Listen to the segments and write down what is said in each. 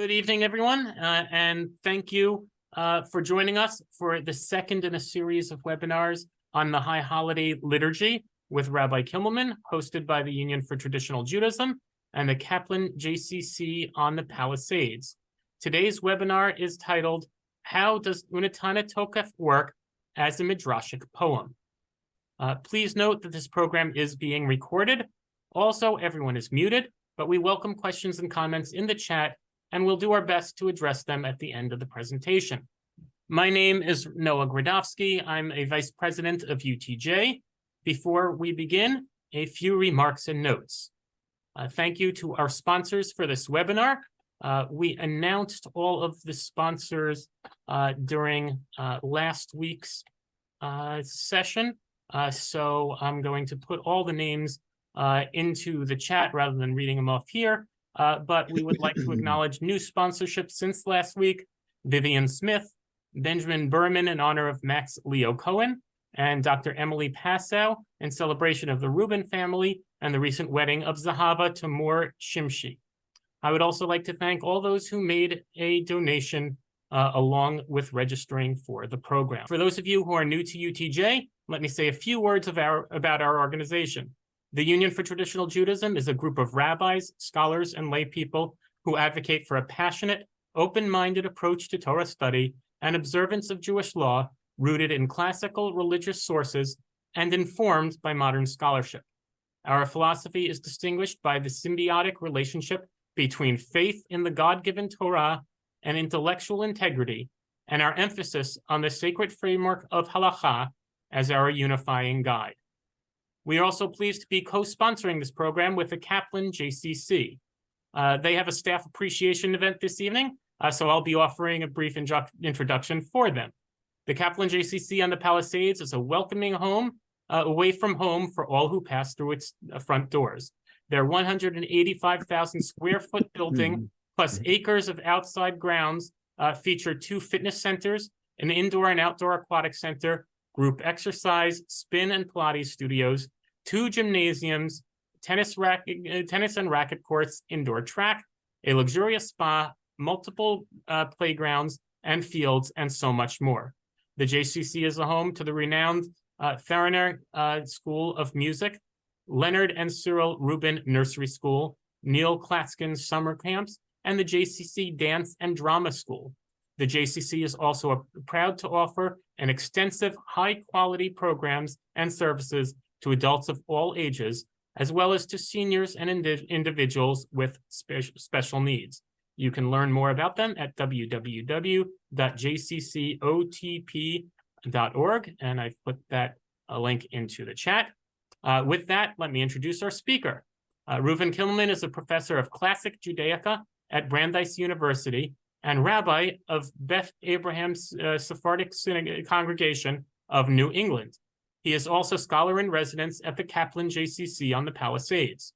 Good evening, everyone, and thank you for joining us for the second in a series of webinars on the High Holiday Liturgy with Rabbi Kimmelman, hosted by the Union for Traditional Judaism and the Kaplan JCC on the Palisades. Today's webinar is titled, How Does Unetaneh Tokef Work as a Midrashic Poem? Please note that this program is being recorded. Also, everyone is muted, but we welcome questions and comments in the chat, and we'll do our best to address them at the end of the presentation. My name is Noah Gradovsky. I'm a vice president of UTJ. Before we begin, a few remarks and notes. Thank you to our sponsors for this webinar. We announced all of the sponsors during last week's session. So I'm going to put all the names into the chat rather than reading them off here. But we would like to acknowledge new sponsorships since last week: Vivian Smith, Benjamin Berman in honor of Max Leo Cohen, and Dr. Emily Passow in celebration of the Rubin family and the recent wedding of Zahava Tamur Shimshi. I would also like to thank all those who made a donation along with registering for the program. For those of you who are new to UTJ, let me say a few words about our organization. The Union for Traditional Judaism is a group of rabbis, scholars, and lay people who advocate for a passionate, open-minded approach to Torah study and observance of Jewish law rooted in classical religious sources and informed by modern scholarship. Our philosophy is distinguished by the symbiotic relationship between faith in the God-given Torah and intellectual integrity, and our emphasis on the sacred framework of halakha as our unifying guide. We are also pleased to be co-sponsoring this program with the Kaplan JCC. They have a staff appreciation event this evening, so I'll be offering a brief introduction for them. The Kaplan JCC on the Palisades is a welcoming home, away from home for all who pass through its front doors. Their 185,000 square foot building, plus acres of outside grounds, feature 2 fitness centers, an indoor and outdoor aquatic center, group exercise, spin and Pilates studios, 2 gymnasiums, tennis and racket courts, indoor track, a luxurious spa, multiple playgrounds and fields, and so much more. The JCC is a home to the renowned Theraner School of Music, Leonard and Cyril Rubin Nursery School, Neil Klatskin Summer Camps, and the JCC Dance and Drama School. The JCC is also proud to offer an extensive high-quality programs and services to adults of all ages, as well as to seniors and individuals with special needs. You can learn more about them at www.jccotp.org, and I've put that link into the chat. With that, let me introduce our speaker. Reuven Kimmelman is a professor of Classic Judaica at Brandeis University and rabbi of Beth Abraham's Sephardic Congregation of New England. He is also scholar in residence at the Kaplan JCC on the Palisades.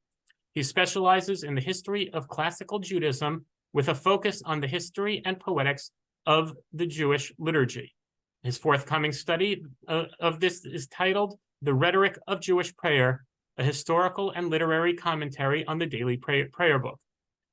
He specializes in the history of classical Judaism with a focus on the history and poetics of the Jewish liturgy. His forthcoming study of this is titled The Rhetoric of Jewish Prayer, a historical and literary commentary on the daily prayer book.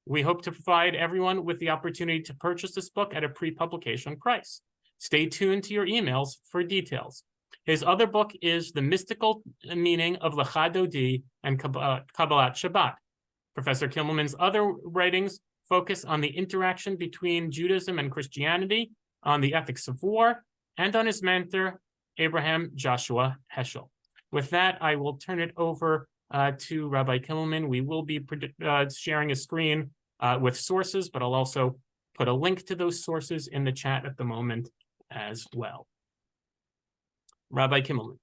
We hope to provide everyone with the opportunity to purchase this book at a pre-publication price. Stay tuned to your emails for details. His other book is The Mystical Meaning of Lecha Dodi and Kabbalat Shabbat. Professor Kimmelman's other writings focus on the interaction between Judaism and Christianity, on the ethics of war, and on his mentor, Abraham Joshua Heschel. With that, I will turn it over to Rabbi Kimmelman. We will be sharing a screen with sources, but I'll also put a link to those sources in the chat at the moment as well. Rabbi Kimmelman.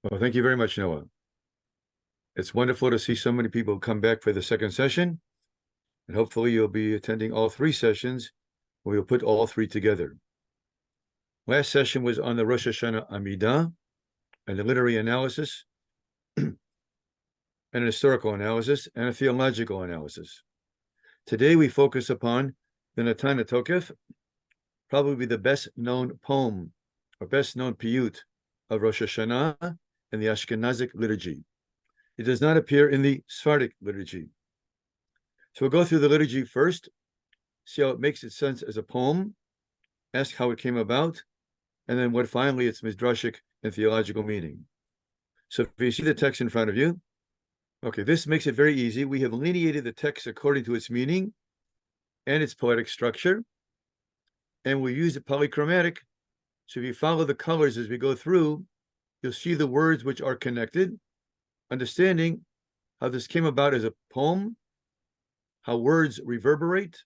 Well, thank you very much, Noah. It's wonderful to see so many people come back for the second session, and hopefully you'll be attending all 3 sessions, where we'll put all 3 together. Last session was on the Rosh Hashanah Amidah and the literary analysis, an historical analysis, and a theological analysis. Today we focus upon the Unetaneh Tokef, probably the best-known poem or best-known piyut of Rosh Hashanah in the Ashkenazic liturgy. It does not appear in the Sephardic liturgy. So we'll go through the liturgy first, see how it makes its sense as a poem, ask how it came about, and then what finally its midrashic and theological meaning. So if you see the text in front of you, okay, this makes it very easy. We have lineated the text according to its meaning and its poetic structure, and we use it polychromatic. So if you follow the colors as we go through, you'll see the words which are connected, understanding how this came about as a poem, how words reverberate,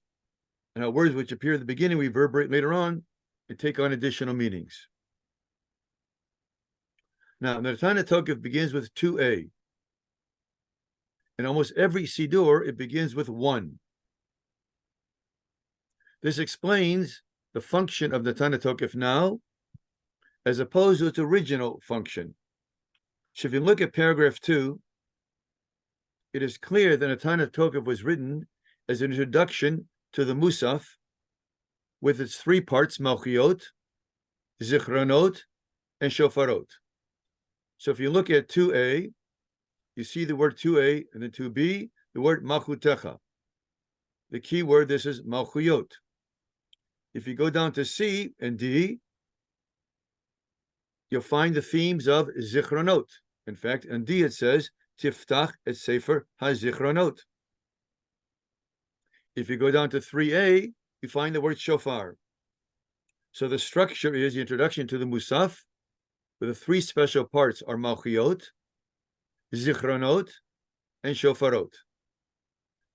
and how words which appear at the beginning reverberate later on and take on additional meanings. Now, Unetaneh Tokef begins with 2a. In almost every Siddur, it begins with 1. This explains the function of Unetaneh Tokef now, as opposed to its original function. So if you look at paragraph 2, it is clear that Unetaneh Tokef was written as an introduction to the Musaf, with its 3 parts, Malchiot, Zichronot, and Shofarot. So if you look at 2a, you see the word 2a, and then 2b, the word Malchutecha. The key word, this is Malchuyot. If you go down to C and D, you'll find the themes of Zichronot. In fact, in D it says, Tiftach et Sefer HaZichronot. If you go down to 3a, you find the word Shofar. So the structure is the introduction to the Musaf, where the 3 special parts are Malchiot, Zichronot, and Shofarot.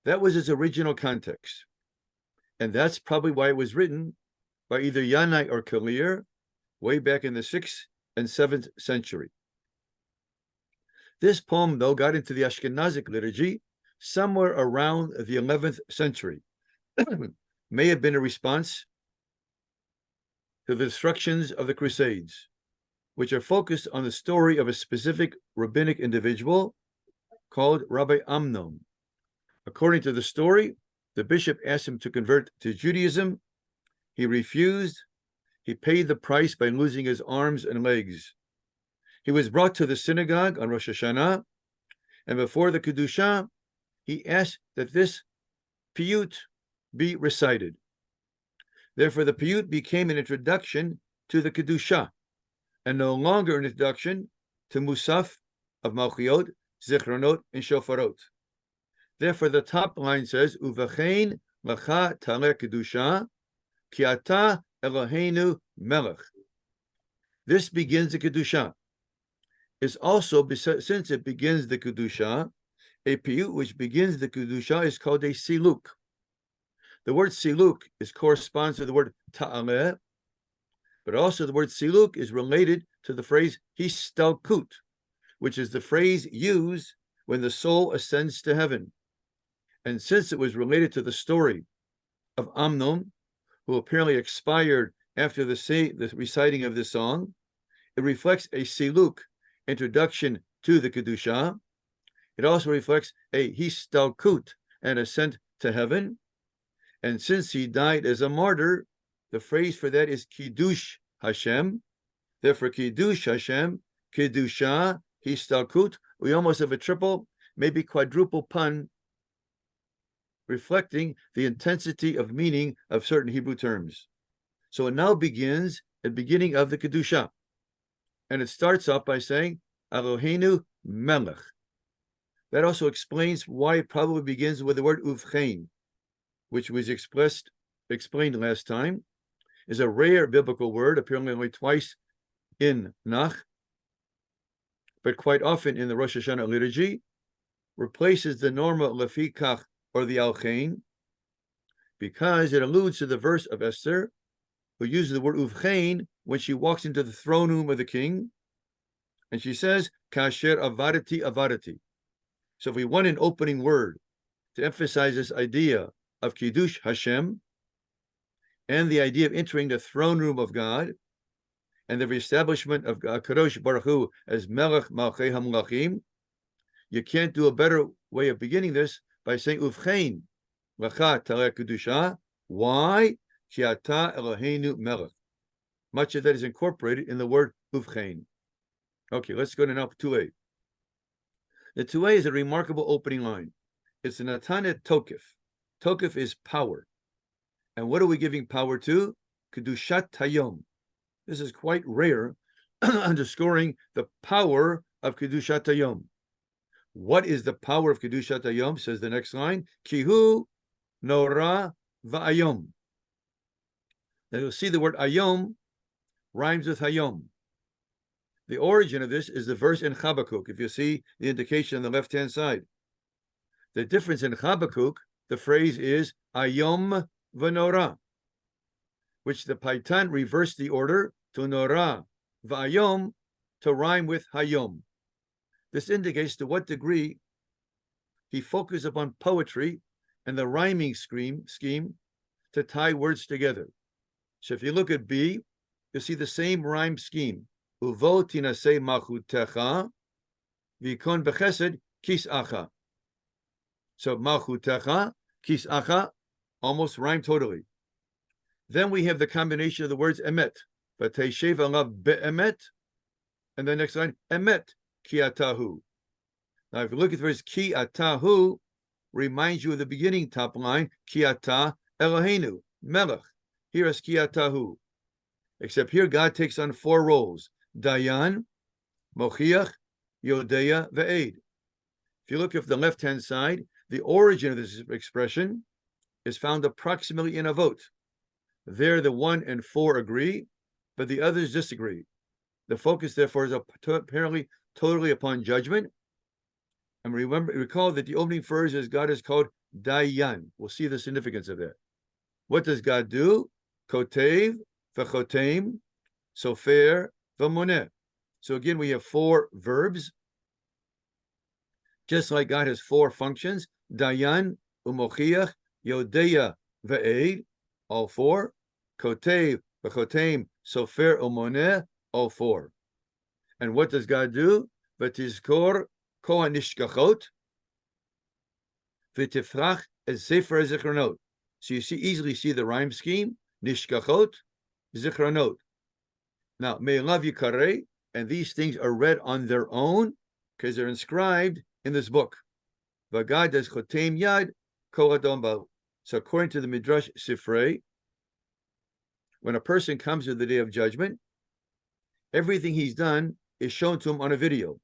That was its original context. And that's probably why it was written by either Yanai or Kalir way back in the 6th and 7th century. This poem, though, got into the Ashkenazic liturgy somewhere around the 11th century. May have been a response to the destructions of the Crusades, which are focused on the story of a specific rabbinic individual called Rabbi Amnon. According to the story, the bishop asked him to convert to Judaism. He refused. He paid the price by losing his arms and legs. He was brought to the synagogue on Rosh Hashanah, and before the Kedusha, he asked that this piyut be recited. Therefore, the piyut became an introduction to the Kedusha, and no longer an introduction to Musaf of Malchiot, Zichronot, and Shofarot. Therefore, the top line says, Uvachein lacha taleh Kedusha, ki ata Eloheinu melech. This begins the Kedusha. It's also, since it begins the Kedusha, a piyut which begins the Kedusha is called a siluk. The word siluk corresponds to the word ta'aleh, but also the word siluk is related to the phrase histalkut, which is the phrase used when the soul ascends to heaven. And since it was related to the story of Amnon, who apparently expired after the reciting of this song, it reflects a siluk, introduction to the Kedusha. It also reflects a histalkut, an ascent to heaven. And since he died as a martyr, the phrase for that is Kiddush Hashem. Therefore, Kiddush Hashem, Kiddusha, histalkut. We almost have a triple, maybe quadruple pun, reflecting the intensity of meaning of certain Hebrew terms. So it now begins at the beginning of the Kedusha. And it starts off by saying, Eloheinu melech. That also explains why it probably begins with the word uvchein, which was explained last time, is a rare biblical word, apparently only twice in Nach, but quite often in the Rosh Hashanah liturgy, replaces the normal lefikach or the alchein, because it alludes to the verse of Esther, who uses the word uvchein when she walks into the throne room of the king, and she says, kasher avadati avadati. So if we want an opening word to emphasize this idea of Kiddush Hashem and the idea of entering the throne room of God and the reestablishment of Kadosh Baruch Hu as Melech Malchei HaMelachim, you can't do a better way of beginning this by saying Uvchein Lacha Taleh Kedusha. Why? Ki ata Eloheinu Melech. Much of that is incorporated in the word Uvchein. Okay, let's go to now 2a. The 2a is a remarkable opening line. It's an Unetaneh Tokef. Tokef is power. And what are we giving power to? Kedushat Hayom. This is quite rare, underscoring the power of Kedushat Hayom. What is the power of Kedushat Hayom? Says the next line, Kihu Nora Va'ayom. Now you'll see the word Ayom rhymes with Hayom. The origin of this is the verse in Habakkuk, if you see the indication on the left-hand side. The difference in Habakkuk, the phrase is Ayom v'Nora, which the Paitan reversed the order to Nora v'Ayom to rhyme with Hayom. This indicates to what degree he focused upon poetry and the rhyming scheme to tie words together. So if you look at B, you'll see the same rhyme scheme. Uvo tinasei malchutecha, v'ikon b'chesed kisacha. So malchutecha, kisacha, almost rhyme totally. Then we have the combination of the words emet, v'teishev alav be'emet, and the next line, emet kiatahu. Now if you look at the verse kiatahu, reminds you of the beginning top line, kiata Eloheinu, melech. Here is kiatahu. Except here God takes on four roles: Dayan, Mochiach, Yodeya, Ve'ed. If you look at the left-hand side, the origin of this expression is found approximately in a vote. There the 1 and 4 agree, but the others disagree. The focus, therefore, is apparently totally upon judgment. And recall that the opening phrase is God is called Dayan. We'll see the significance of that. What does God do? Kotev, v'chotem, sofer, v'moneh. So again, we have 4 verbs. Just like God has 4 functions, Dayan, umochiach, yodeya, ve'ed, all 4. Kotev, v'chotem, sofer, umoneh, all 4. And what does God do? V'tizkor ko hanishkachot, v'tifrach es sefer zichronot. So you easily see the rhyme scheme, nishkachot, zichronot. Now, me'elav yikareh, and these things are read on their own because they're inscribed in this book. V'gad es chotem yad kol adom ba'u. So according to the midrash Sifrei, when a person comes to the day of judgment, everything he's done is shown to him on a video.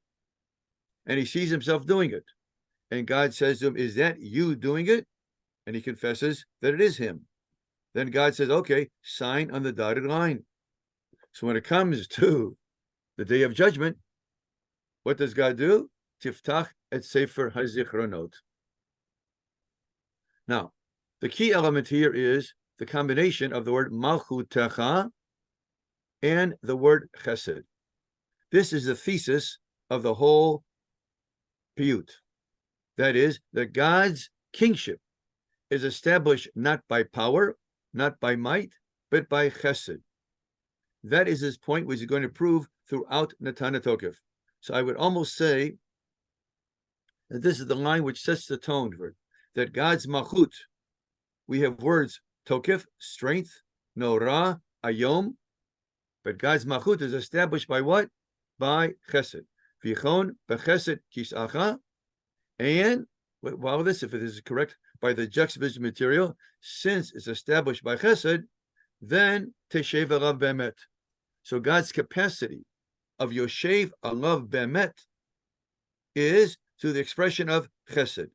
And he sees himself doing it. And God says to him, is that you doing it? And he confesses that it is him. Then God says, okay, sign on the dotted line. So when it comes to the day of judgment, what does God do? Tiftach et sefer hazichronot. Now, the key element here is the combination of the word malchutecha and the word chesed. This is the thesis of the whole piyut. That is, that God's kingship is established not by power, not by might, but by chesed. That is his point, which he's going to prove throughout Unetaneh Tokef. So I would almost say that this is the line which sets the tone for it, that God's malchut, we have words Tokef, strength, Nora, Ayom, but God's malchut is established by what? By chesed. Vichon bechesed kisacha, and while this, if this is correct, by the juxtaposition material, since it's established by chesed, then teshev alav be'emet. So God's capacity of yoshev alav be'emet is through the expression of chesed.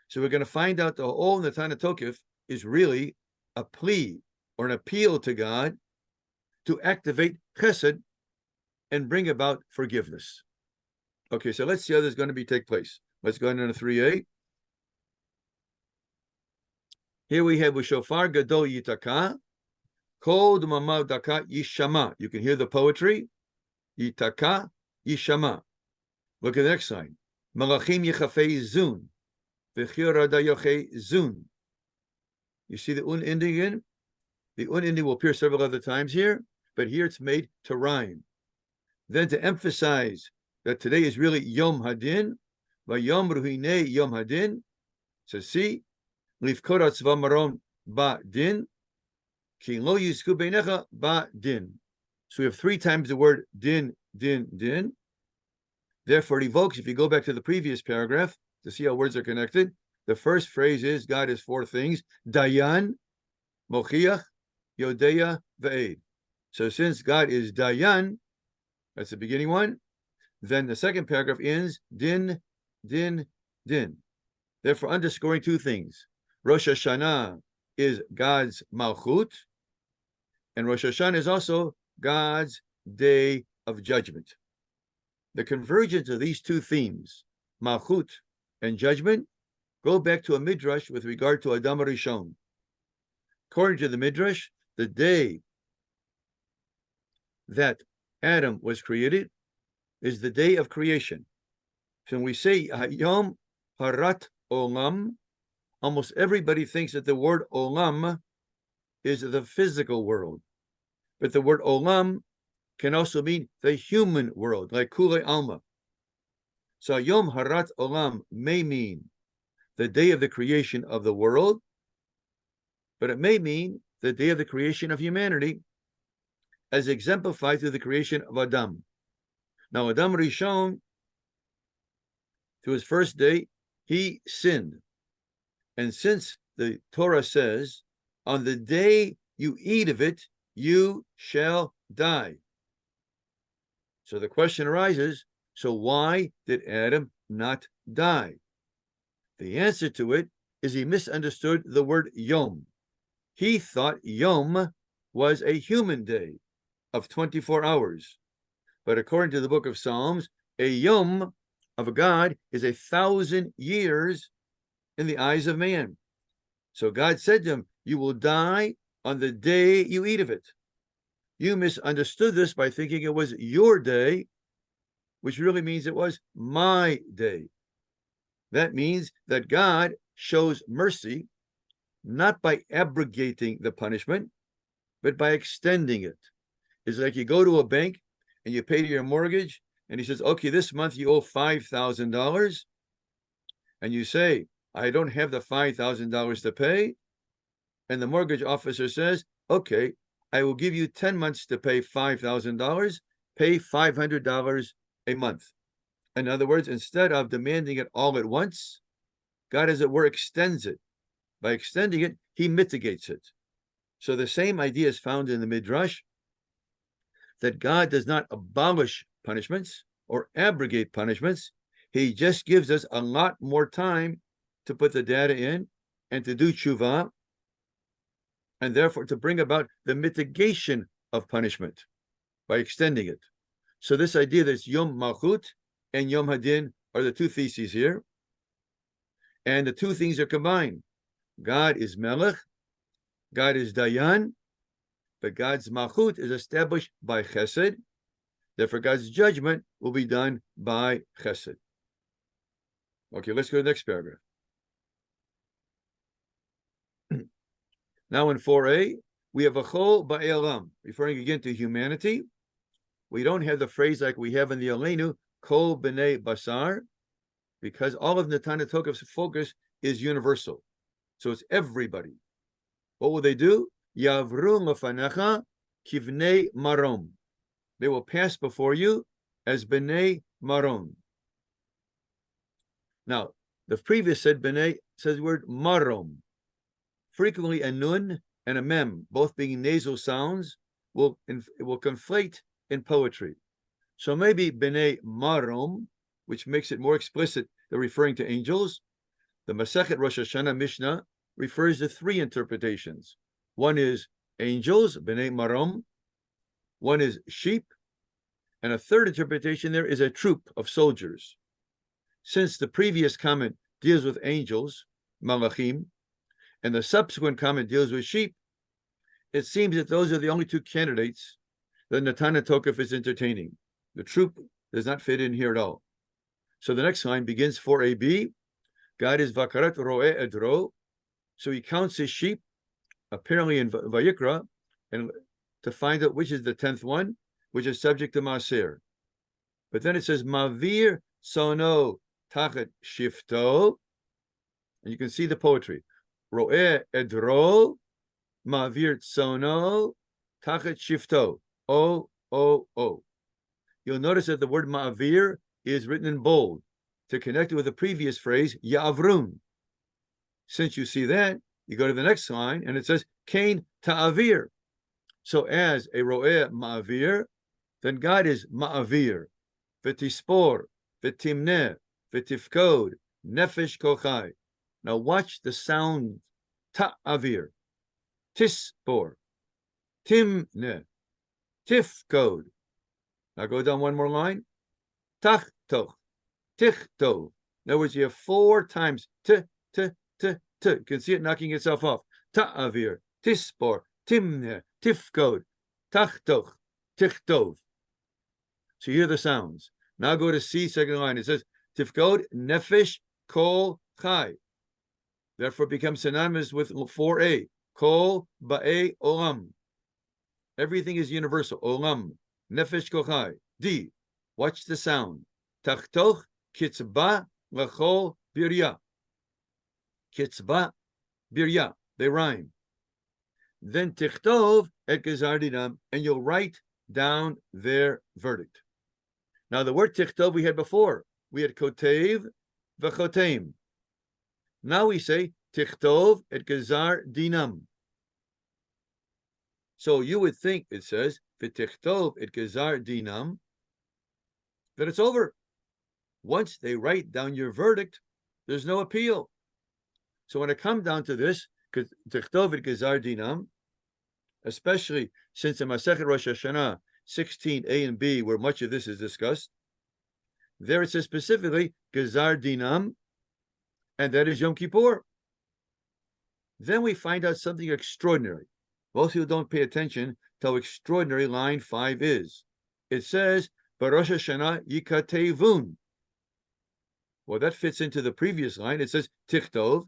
So we're going to find out the whole Unetaneh Tokef is really a plea or an appeal to God to activate chesed and bring about forgiveness. Okay, so let's see how this is going to take place. Let's go into 3a. Here we have shofar gadol yitaka, kol d'mamav daka yishama. You can hear the poetry. Yitaka yishama. Look at the next sign. Malachim yichafei zun, v'chir rada yochei zun. You see the un ending in? The un ending will appear several other times here, but here it's made to rhyme. Then to emphasize that today is really Yom Hadin, vayom ruhine Yom Hadin. So see, lifkot atzva maron ba din, ki lo yizku beinecha ba din. So we have 3 times the word din, din, din. Therefore, it evokes, if you go back to the previous paragraph to see how words are connected, The first phrase is God is four things: Dayan, Mochiach, Yodeya, Ve'ed. So since God is Dayan, that's the beginning one, then the second paragraph ends Din, Din, Din. Therefore, underscoring two things. Rosh Hashanah is God's Malchut, and Rosh Hashanah is also God's day of judgment. The convergence of these two themes, Malchut and judgment, go back to a midrash with regard to Adam Rishon. According to the midrash, the day that Adam was created is the day of creation. So when we say Hayom Harat Olam, almost everybody thinks that the word Olam is the physical world. But the word Olam can also mean the human world, like Kule Alma. So Yom Harat Olam may mean the day of the creation of the world, but it may mean the day of the creation of humanity, as exemplified through the creation of Adam. Now, Adam Rishon, through his first day, he sinned. And since the Torah says, on the day you eat of it, you shall die. So the question arises, so why did Adam not die? The answer to it is he misunderstood the word Yom. He thought Yom was a human day of 24 hours. But according to the book of Psalms, a Yom of God is 1,000 years in the eyes of man. So God said to him, you will die on the day you eat of it. You misunderstood this by thinking it was your day, which really means it was my day. That means that God shows mercy not by abrogating the punishment, but by extending it. It's like you go to a bank and you pay your mortgage, and he says, okay, this month you owe $5,000. And you say, I don't have the $5,000 to pay. And the mortgage officer says, okay, I will give you 10 months to pay $5,000, pay $500 a month. In other words, instead of demanding it all at once, God, as it were, extends it. By extending it, he mitigates it. So the same idea is found in the Midrash, that God does not abolish punishments or abrogate punishments. He just gives us a lot more time to put the data in and to do tshuva, and therefore to bring about the mitigation of punishment by extending it. So this idea that it's Yom Malchut and Yom Hadin are the two theses here. And the two things are combined. God is Melech, God is Dayan, but God's Malchut is established by Chesed. Therefore, God's judgment will be done by Chesed. Okay, let's go to the next paragraph. Now in 4a, we have a Chol Ba'elam, referring again to humanity. We don't have the phrase like we have in the Aleinu, Kol B'nei Basar, because all of Unetaneh Tokef's focus is universal. So it's everybody. What will they do? Yavru lefanecha kivnei marom. They will pass before you as b'nei marom. Now, the previous said b'nei says the word marom. Frequently, a nun and a mem, both being nasal sounds, will conflate in poetry. So maybe b'nei marom, which makes it more explicit, they're referring to angels. The Masechet Rosh Hashanah Mishnah refers to three interpretations. One is angels, b'nei marom. One is sheep. And a third interpretation there is a troop of soldiers. Since the previous comment deals with angels, malachim, and the subsequent comment deals with sheep, it seems that those are the only two candidates that Unetaneh Tokef is entertaining. The troop does not fit in here at all. So the next line begins 4ab. God is vakarat ro'eh edro. So he counts his sheep, apparently in Vayikra, and to find out which is the 10th one, which is subject to Maaser. But then it says, Mavir sono tachet shifto. And you can see the poetry. Ro'eh edro, Mavir sono tachet shifto. O, O, O. You'll notice that the word Ma'avir is written in bold to connect it with the previous phrase, Ya'avrun. Since you see that, you go to the next line, and it says, Kain ta'avir. So as a ro'eh ma'avir, then God is ma'avir, v'tispor, v'timneh, v'tifkod, nefesh kochai. Now watch the sound, ta'avir, tispor, timneh, tifkod. Now go down one more line, tachtoch, tichtov. In other words, you have 4 times t. You can see it knocking itself off. Ta'avir, tispor, timneh, tifkod, tachtoch, tichtov. So you hear the sounds. Now go to C, second line. It says, tifkod, nefesh, kol, chai. Therefore, it becomes synonymous with 4a. Kol, ba'e, olam. Everything is universal. Olam, nefesh, kol, chai. D, watch the sound. Tachtoch, kitzba, lachol, birya. Kitzba, birya. They rhyme. Then tichtov et gezar dinam, and you'll write down their verdict. Now the word tichtov we had before. We had kotev v'chotem. Now we say tichtov et gezar dinam. So you would think it says v'tichtov et gezar dinam, that it's over. Once they write down your verdict, there's no appeal. So when it comes down to this, tichtov et gezar dinam, especially since in Masechet Rosh Hashanah 16a and b, where much of this is discussed, there it says specifically gezar dinam, and that is Yom Kippur. Then we find out something extraordinary. Most people don't pay attention to how extraordinary line 5 is. It says Barosh Hashanah yikatevun. Well, that fits into the previous line. It says tichtov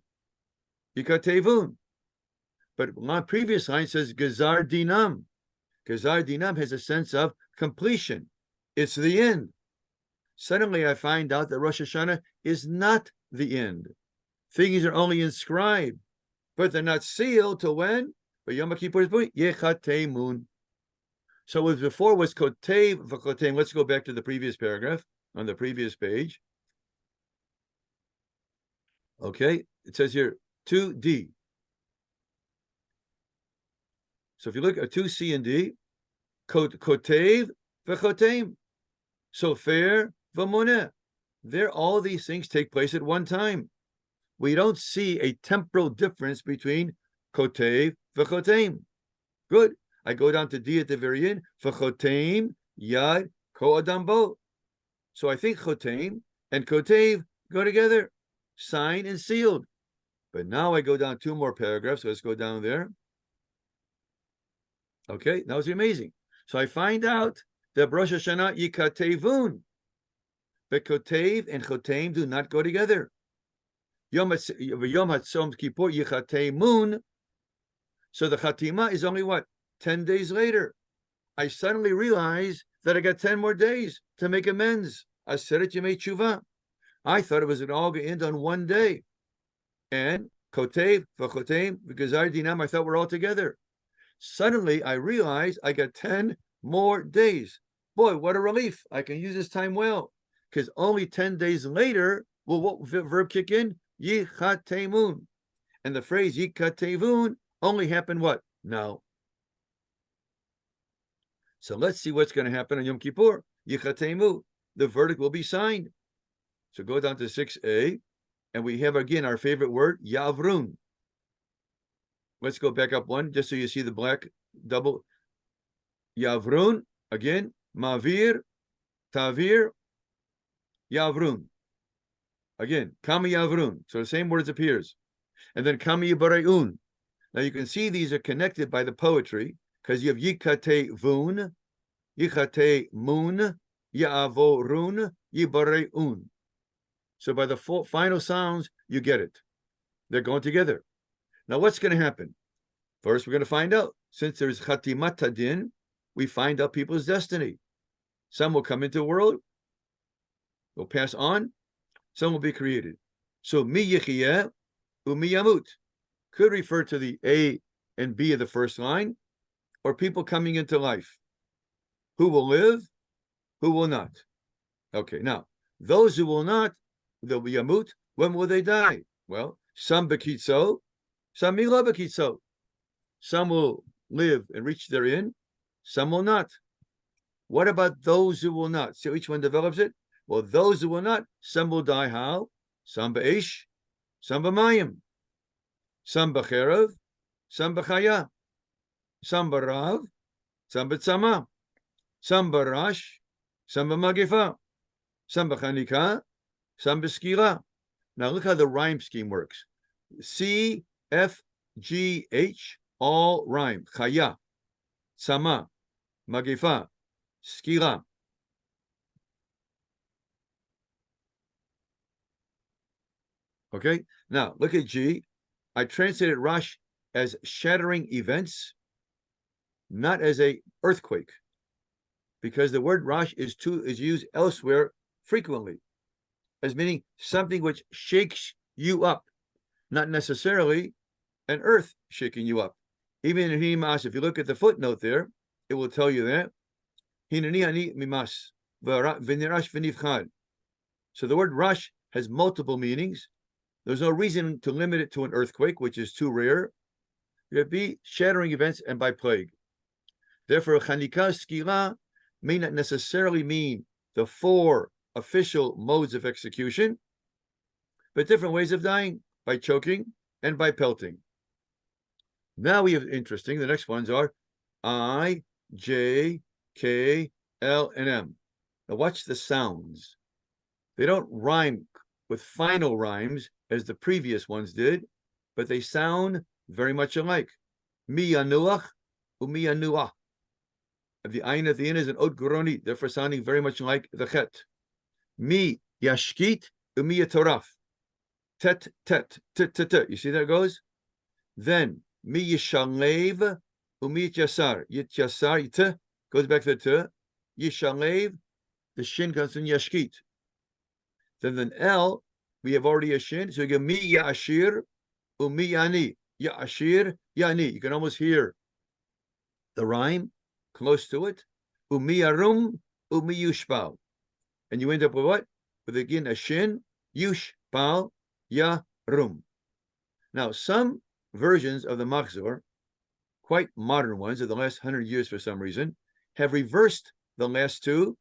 yikatevun. But my previous line says gezar dinam. Gezar dinam has a sense of completion. It's the end. Suddenly I find out that Rosh Hashanah is not the end. Things are only inscribed, but they're not sealed till when? But Yom Kippur is yechatemun. So what before was kotev v'chotem. Let's go back to the previous paragraph on the previous page. Okay, it says here 2D. So if you look at 2C and D, kotev v'chotem, sofer v'moneh. There, all these things take place at one time. We don't see a temporal difference between kotev v'chotem. Good. I go down to D at the very end. V'chotem yad ko adam bo. So I think chotem and kotev go together, signed and sealed. But now I go down 2 more paragraphs. So let's go down there. Okay, that was amazing. So I find out that Rosh Hashanah yikatevun. But kotev and chotem do not go together. Yom HaTzom Kippur yichatemun. So the chatima is only what? 10 days later. I suddenly realize that I got 10 more days to make amends. Aseret Yemei Tshuva. I thought it was an all going to end on one day. And kotev v'chotem v'gezar dinam, I thought we're all together. Suddenly I realized I got 10 more days. Boy, what a relief. I can use this time well. Because only 10 days later, will what verb kick in? Yichatemun. And the phrase yikatevun only happened what? Now. So let's see what's going to happen on Yom Kippur. Yichatemu. The verdict will be signed. So go down to 6a, and we have again our favorite word, yavrun. Let's go back up one, just so you see the black double. Yavrun, again, mavir, tavir, yavrun. Again, kami yavrun. So the same words appears. And then kami yibareun. Now you can see these are connected by the poetry, because you have yikate vun, yikate mun, yavorun, yibareun. So by the final sounds, you get it. They're going together. Now what's going to happen? First, we're going to find out. Since there's chatimat hadin, we find out people's destiny. Some will come into the world, will pass on, some will be created. So mi yichiyeh umi yamut could refer to the A and B of the first line, or people coming into life. Who will live? Who will not? Okay, now, those who will not, they'll be yamut. When will they die? Well, Some bekitzo, some milo bekitzo. Some will live and reach their end, some will not. What about those who will not? So each one develops it. Well, those who will not, some will die how? Some b'esh, some b'mayim, some b'cherev, some b'chaya, some b'rav, some b'tzama, some b'rash, some b'magifa, some b'chanika, some b'skila. Now look how the rhyme scheme works. C, F, G, H, all rhyme. Chaya, tzama, magifa, skila. Okay, now look at G. I translated Rash as shattering events, not as a earthquake, because the word Rash is used elsewhere frequently as meaning something which shakes you up, not necessarily an earth shaking you up. Even in Himas, if you look at the footnote there, it will tell you that. So the word Rash has multiple meanings. There's no reason to limit it to an earthquake, which is too rare. It would be shattering events and by plague. Therefore, Chanika Skila may not necessarily mean the 4 official modes of execution, but different ways of dying, by choking and by pelting. Now we have interesting, the next ones are I, J, K, L, and M. Now watch the sounds. They don't rhyme with final rhymes as the previous ones did, but they sound very much alike. Mi yanuach, umi yanuah. The ayin at the end is an ot goroni, therefore sounding very much like the chet. Mi yashkit, umi yatoraf. Tet, tet, tet, tet, tet. You see that it goes? Then mi yishalev, umi yityasar. Yityasar, yit, goes back to the t. Yishalev, the shin comes from yashkit. Then the L, we have already a shin, so you get mi yashir, umi yani. Yashir, yani. You can almost hear the rhyme close to it. Umi yarum, umi yushpal. And you end up with what? With again a shin, yushpal, yarum. Now, some versions of the Machzor, quite modern ones of the last 100 years for some reason, have reversed the last two.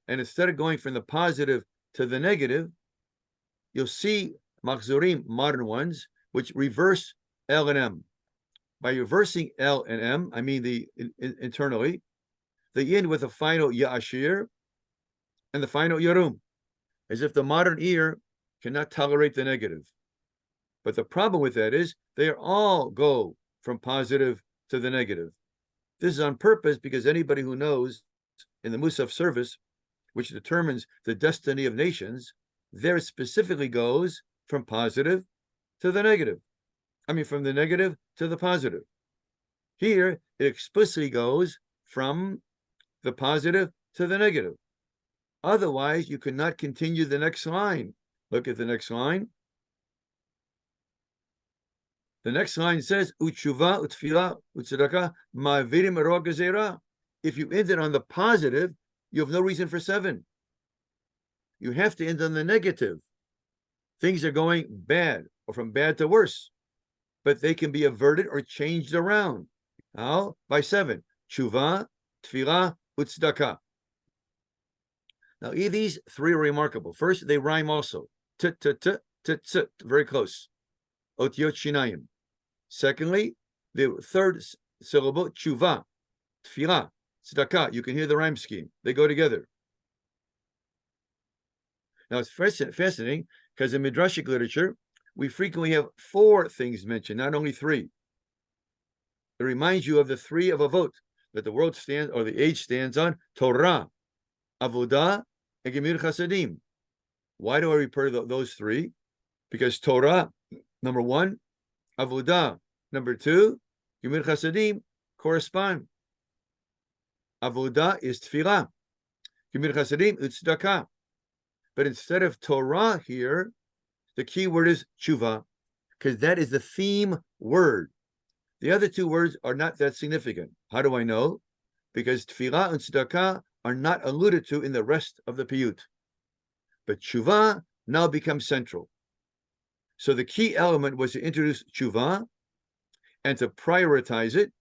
And instead of going from the positive to the negative, you'll see Machzorim, modern ones, which reverse L and M. By reversing L and M, I mean internally, they end with the final Ya'ashir and the final Yarum, as if the modern ear cannot tolerate the negative. But the problem with that is they all go from positive to the negative. This is on purpose because anybody who knows in the Musaf service, which determines the destiny of nations, there it specifically goes from positive to the negative. I mean, from the negative to the positive. Here, it explicitly goes from the positive to the negative. Otherwise, you could not continue the next line. Look at the next line. The next line says, Utshuva, utfila, utzedakah, ma'avirim ero gezerah. If you ended on the positive, you have no reason for 7. You have to end on the negative. Things are going bad, or from bad to worse, but they can be averted or changed around. How? By 7. Tshuva, tefillah, utzedakah. Now, these 3 are remarkable. First, they rhyme also. T, t, t, t, t, very close. Otiot shinayim. Secondly, the third syllable, tshuva, tefillah, tzedakah. You can hear the rhyme scheme. They go together. Now, it's fascinating because in midrashic literature, we frequently have 4 things mentioned, not only 3. It reminds you of the 3 of Avot, that the world stands, or the age stands on, Torah, Avodah, and Gemir Chasadim. Why do I refer to those 3? Because Torah, number 1, Avodah, number 2, Gemir Chasadim correspond. Avodah is Tefillah. Gemir Chasadim is Tzedakah. But instead of Torah here, the key word is tshuva, because that is the theme word. The other 2 words are not that significant. How do I know? Because tefillah and tzedakah are not alluded to in the rest of the piyut. But tshuva now becomes central. So the key element was to introduce tshuva and to prioritize it,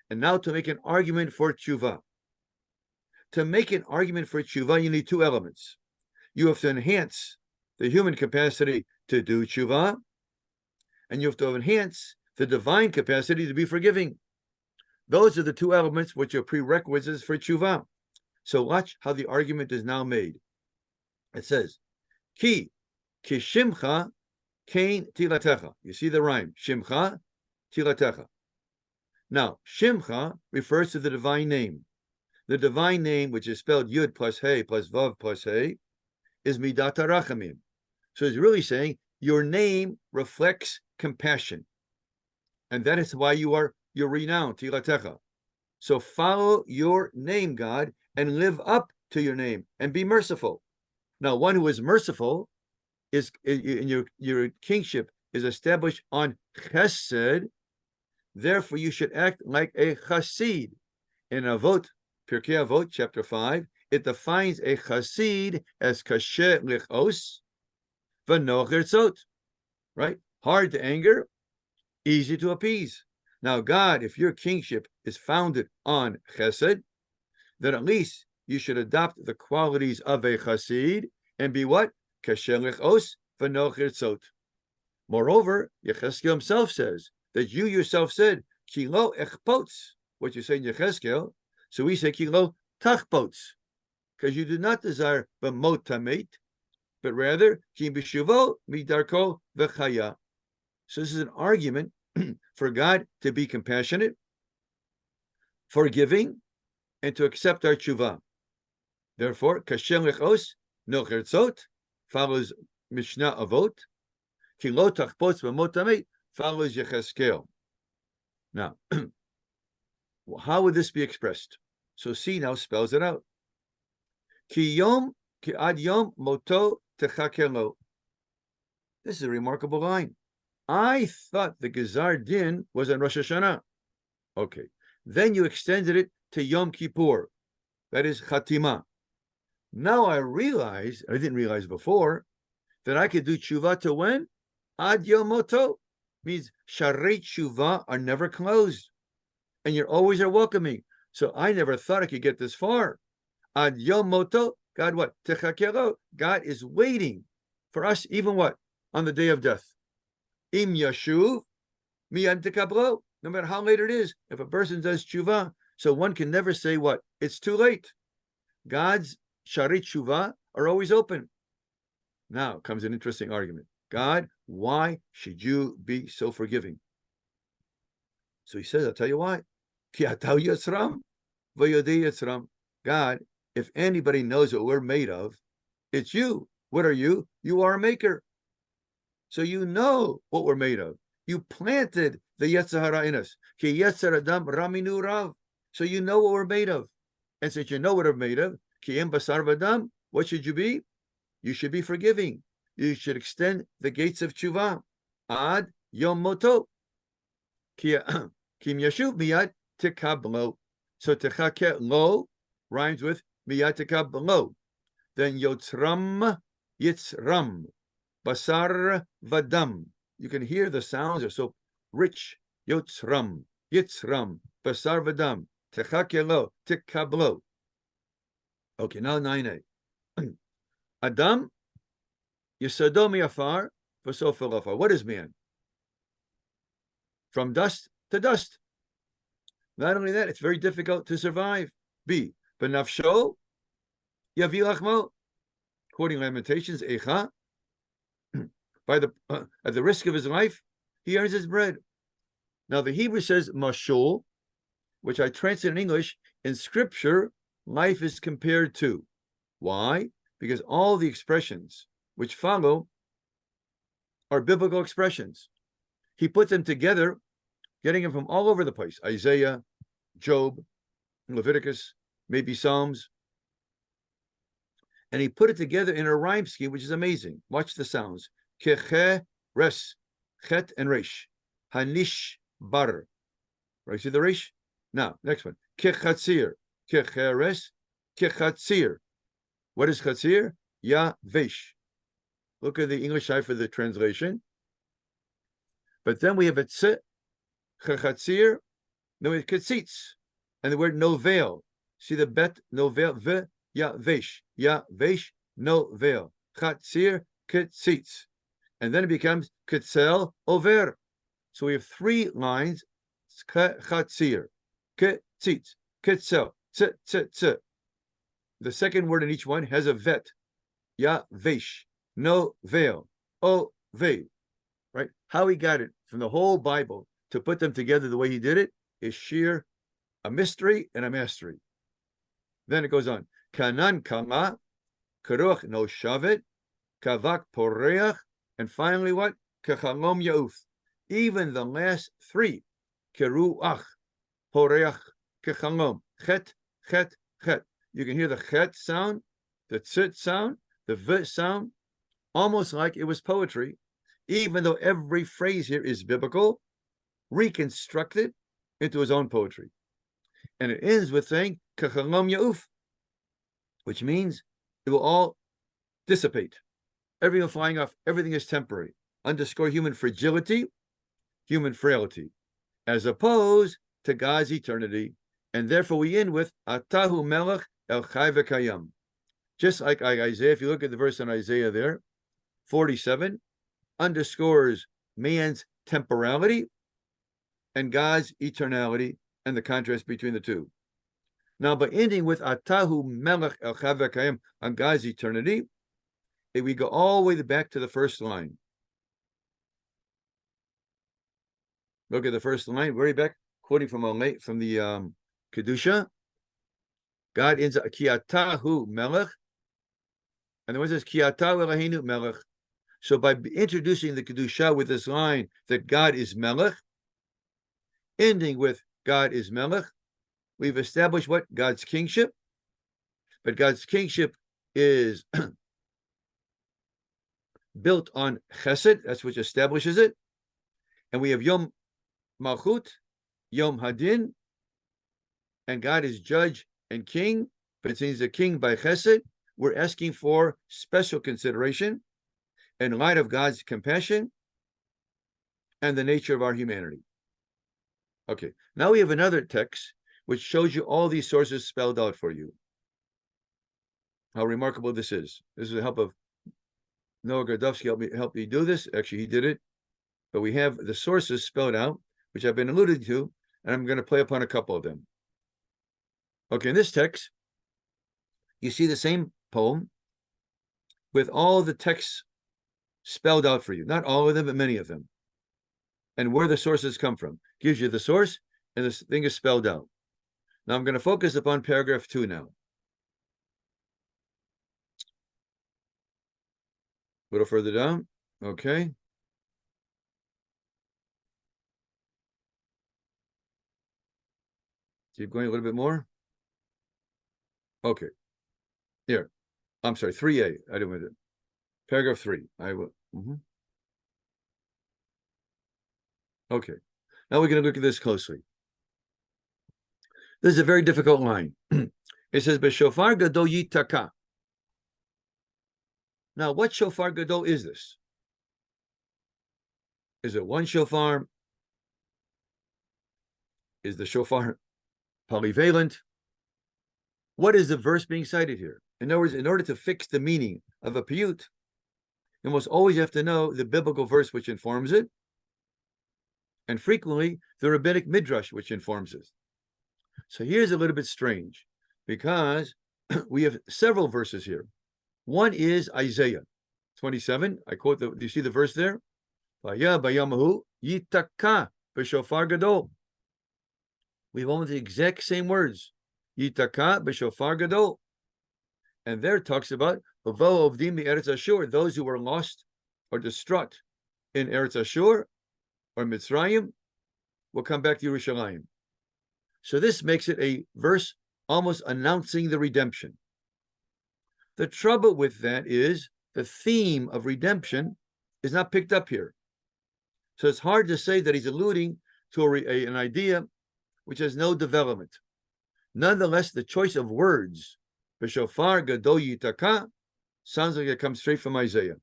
and now to make an argument for tshuva. To make an argument for tshuva, you need two elements. You have to enhance the human capacity to do tshuva, and you have to enhance the divine capacity to be forgiving. Those are the two elements which are prerequisites for tshuva. So watch how the argument is now made. It says, Ki shimcha kain tilatecha. You see the rhyme, shimcha tilatecha. Now, shimcha refers to the divine name. The divine name, which is spelled yud plus hey plus vav plus hey, is midat harachamim. So he's really saying your name reflects compassion, and that is why you're renowned, tilatecha. So follow your name, God, and live up to your name and be merciful. Now, one who is merciful is in your kingship is established on chesed. Therefore, you should act like a chassid. In Avot, Pirkei Avot, chapter 5, it defines a chassid as kasher lichos v'noch irtzot, right? Hard to anger, easy to appease. Now, God, if your kingship is founded on chesed, then at least you should adopt the qualities of a chassid and be what? Kasher lichos v'noch irtzot. Moreover, Yecheskel himself says that you yourself said, Ki lo echpotz, what you say in Yecheskel, so we say Ki lo tachpotz, because you do not desire b'mot tamet, but rather Ki b'shuvo midarko v'chaya. So this is an argument for God to be compassionate, forgiving, and to accept our tshuva. Therefore, kashem lechos noch irtzot follows Mishnah Avot, Ki lo tachpotz b'mot tamet follows Yecheskel. Now, how would this be expressed? So C now spells it out. Ki ad yom moto techakelo. This is a remarkable line. I thought the Gezar Din was on Rosh Hashanah. Okay. Then you extended it to Yom Kippur. That is Chatima. Now I didn't realize before, that I could do tshuva to when? Ad yom moto. Means Sharei Tshuva are never closed, and you're always are welcoming. So I never thought I could get this far. Ad Yom Moto, God what? Techakelo, God is waiting for us, even what? On the day of death. Im Yashuv, Miyad Tekablo, no matter how late it is, if a person does Tshuva, so one can never say what? It's too late. God's Sharei Tshuva are always open. Now comes an interesting argument. God, why should you be so forgiving? So he says, I'll tell you why. God, if anybody knows what we're made of, it's you. What are you? You are a maker. So you know what we're made of. You planted the Yetzer Hara in us. Ki Yetzer Adam Raminu Rav. So you know what we're made of. And since you know what we're made of, Ki Em Basar V'Dam, what should you be? You should be forgiving. You should extend the gates of tshuva. Ad yom moto. Kim yashuv miyad tekablo. So techake lo rhymes with miyad tekablo. Then yotzram yitzram. Basar vadam. You can hear the sounds are so rich. Yotzram yitzram. Basar vadam. Techake lo tekablo. Okay, now 9a. Adam Yisodom Yafar v'Sofer Afar. What is man? From dust to dust. Not only that, it's very difficult to survive. B. B'nafsho Yavi Lachmo. Quoting Lamentations, Echa. At the risk of his life, he earns his bread. Now the Hebrew says mashul, which I translate in English. In Scripture, life is compared to. Why? Because all the expressions which follow are biblical expressions. He put them together, getting them from all over the place. Isaiah, Job, Leviticus, maybe Psalms. And he put it together in a rhyme scheme, which is amazing. Watch the sounds. Keche, res, chet, and resh. Hanish, bar. Right, see the resh? Now, next one. Kechatzir, kecheres, kechatzir. What is chatzir? Yavesh. Look at the English side for the translation. But then we have a tz, chachatzir, then we have ketzitz, and the word no veil. See the bet, no veil, ya vesh, no veil, chatzir, ketzitz. And then it becomes ketzel, over. So we have 3 lines, chatzir, ketzitz, ketzel, tz, tz, tz. The second word in each one has a vet, ya vesh, no veil, o ve. Right? How he got it from the whole Bible to put them together the way he did it is sheer a mystery and a mastery. Then it goes on. Kanan kama, karuch no shavet, kavak poreach, and finally what? Kachalom yauf. Even the last 3, keruach, poreach, kachalom, chet, chet, chet. You can hear the chet sound, the tzit sound, the v sound, almost like it was poetry, even though every phrase here is biblical, reconstructed into his own poetry. And it ends with saying, Kachalom yauf, which means it will all dissipate. Everything flying off, everything is temporary. Underscore human fragility, human frailty, as opposed to God's eternity. And therefore we end with, Atahu melech el chai v'kayam. Just like Isaiah, if you look at the verse in Isaiah there, 47, underscores man's temporality and God's eternality and the contrast between the two. Now, by ending with Atahu Melech El Chavakayim on God's eternity, we go all the way back to the first line. Look at the first line, very back, quoting from the Kedusha. God ends up Ki Atahu Melech, and the one says Ki Atahu Eloheinu Melech. So by introducing the Kedusha with this line that God is Melech, ending with God is Melech, we've established what? God's kingship. But God's kingship is built on chesed, that's which establishes it. And we have Yom Malchut, Yom Hadin, and God is judge and king, but since he's a king by chesed, we're asking for special consideration in light of God's compassion and the nature of our humanity. Okay, now we have another text which shows you all these sources spelled out for you. How remarkable this is. This is the help of Noah Gardovsky helped me do this. Actually, he did it. But we have the sources spelled out, which I've been alluding to, and I'm going to play upon a couple of them. Okay, in this text, you see the same poem with all the texts spelled out for you. Not all of them, but many of them. And where the sources come from. Gives you the source, and this thing is spelled out. Now I'm going to focus upon paragraph 2 now. A little further down. Okay. Keep going a little bit more. Okay. Here. I'm sorry, 3A. I didn't want it. Paragraph 3. I will. Okay. Now we're going to look at this closely. This is a very difficult line. It says, "B'shofar gadol yitaka." Now, what shofar gadol is this? Is it one shofar? Is the shofar polyvalent? What is the verse being cited here? In other words, in order to fix the meaning of a piyut, you must always have to know the biblical verse which informs it, and frequently the rabbinic midrash which informs it. So here's a little bit strange, because we have several verses here. One is Isaiah 27. I quote, do you see the verse there? Bayamahu yitaka b'shofar gadol. We have almost the exact same words. Yitaka b'shofar gadol. And there it talks about Eretz Ashur, those who were lost or distraught in Eretz Ashur or Mitzrayim will come back to Yerushalayim. So this makes it a verse almost announcing the redemption. The trouble with that is the theme of redemption is not picked up here. So it's hard to say that he's alluding to an idea which has no development. Nonetheless, the choice of words, B'shofar gadol yitaka, sounds like it comes straight from Isaiah.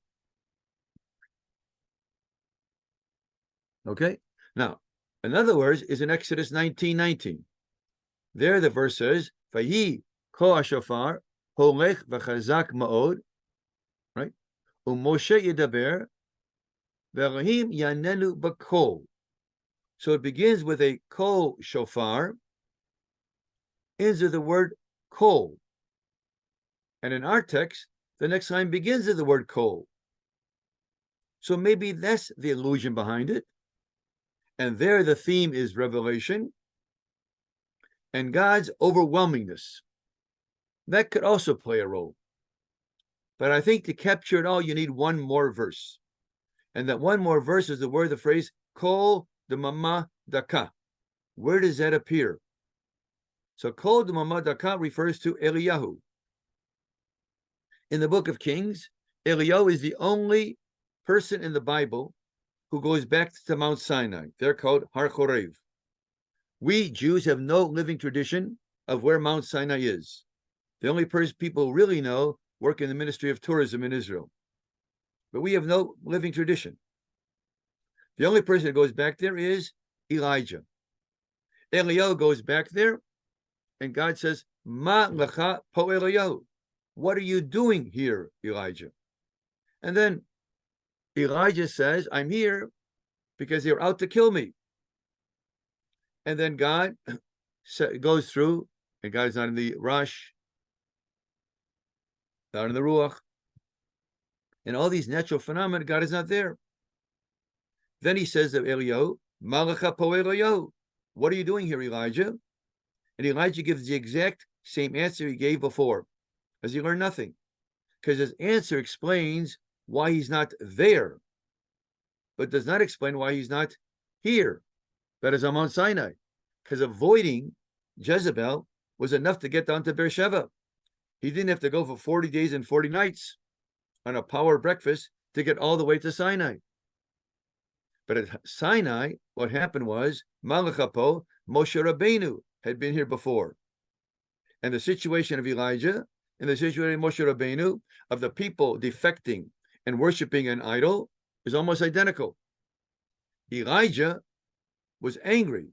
Okay? Now, in other words, is in Exodus 19:19. There the verse says, Vayi ko hashofar holech v'chazak ma'od, right? Umoshe yedaber v'Elohim yanenu b'kol. So it begins with a kol shofar, ends with the word kol. And in our text, the next line begins with the word kol. So maybe that's the illusion behind it. And there the theme is revelation and God's overwhelmingness. That could also play a role. But I think to capture it all, you need one more verse. And that one more verse is the phrase, kol d'mama daka. Where does that appear? So kol d'mama daka refers to Eliyahu. In the book of Kings, Eliyahu is the only person in the Bible who goes back to Mount Sinai. They're called Har Chorev. We Jews have no living tradition of where Mount Sinai is. The only people really know work in the Ministry of Tourism in Israel. But we have no living tradition. The only person that goes back there is Elijah. Eliyahu goes back there, and God says, Ma lecha po Eliyahu. What are you doing here, Elijah? And then Elijah says, I'm here because they're out to kill me. And then God goes through, and God's not in the Rush, not in the Ruach, and all these natural phenomena, God is not there. Then he says to Eliyahu, Malacha po Eliyahu, what are you doing here, Elijah? And Elijah gives the exact same answer he gave before, as he learned nothing, because his answer explains why he's not there, but does not explain why he's not here, that is on Mount Sinai, because avoiding Jezebel was enough to get down to Beersheba. He didn't have to go for 40 days and 40 nights on a power breakfast to get all the way to Sinai. But at Sinai, what happened was, Malachapo, Moshe Rabbeinu had been here before. And the situation of Elijah and the situation of Moshe Rabbeinu, of the people defecting and worshiping an idol, is almost identical. Elijah was angry,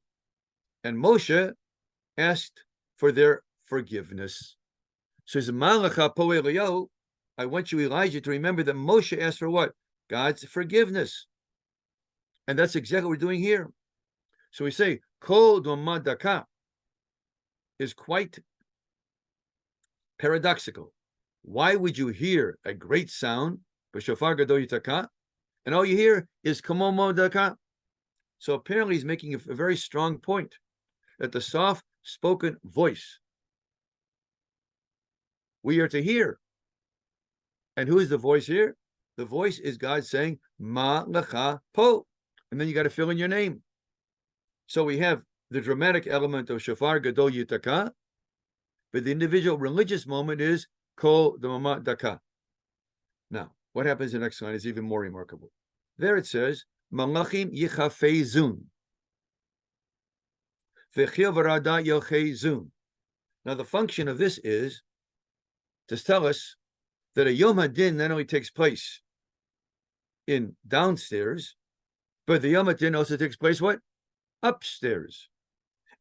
and Moshe asked for their forgiveness. So he says, Malacha po Eliyahu, I want you, Elijah, to remember that Moshe asked for what? God's forgiveness. And that's exactly what we're doing here. So we say, kol d'mama daka is quite paradoxical. Why would you hear a great sound, b'shofar gadol yitaka, and all you hear is kamomo daka? So apparently he's making a very strong point that the soft-spoken voice we are to hear. And who is the voice here? The voice is God saying, Ma lecha po. And then you got to fill in your name. So we have the dramatic element of shofar gadol yitaka, but the individual religious moment is kol d'mama daka. Now, what happens in the next line is even more remarkable. There it says, Malachim yichafezun. V'chil v'rada yochezun. Now, the function of this is to tell us that a Yom HaDin not only takes place in downstairs, but the Yom HaDin also takes place what? Upstairs.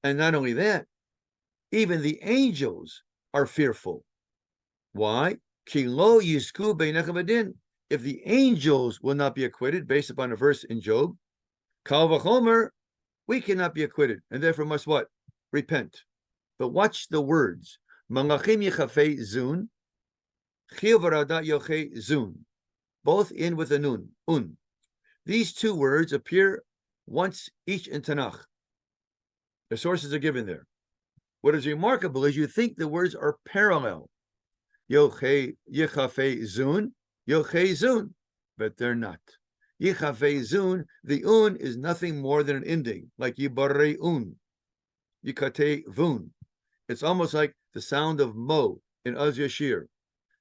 And not only that, even the angels are fearful. Why? Ki lo yizku beinechem adin. If the angels will not be acquitted, based upon a verse in Job, kal v'chomer, we cannot be acquitted, and therefore must what? Repent. But watch the words. Malachim yichafei zun, chil v'rada yochei zun. Both in with a nun, un. These two words appear once each in Tanakh. The sources are given there. What is remarkable is you think the words are parallel. Yochei yichafei zun, yochei zun, but they're not. Yichafei zun, the un is nothing more than an ending, like yibarei un, yikatei vun. It's almost like the sound of mo in Az Yashir.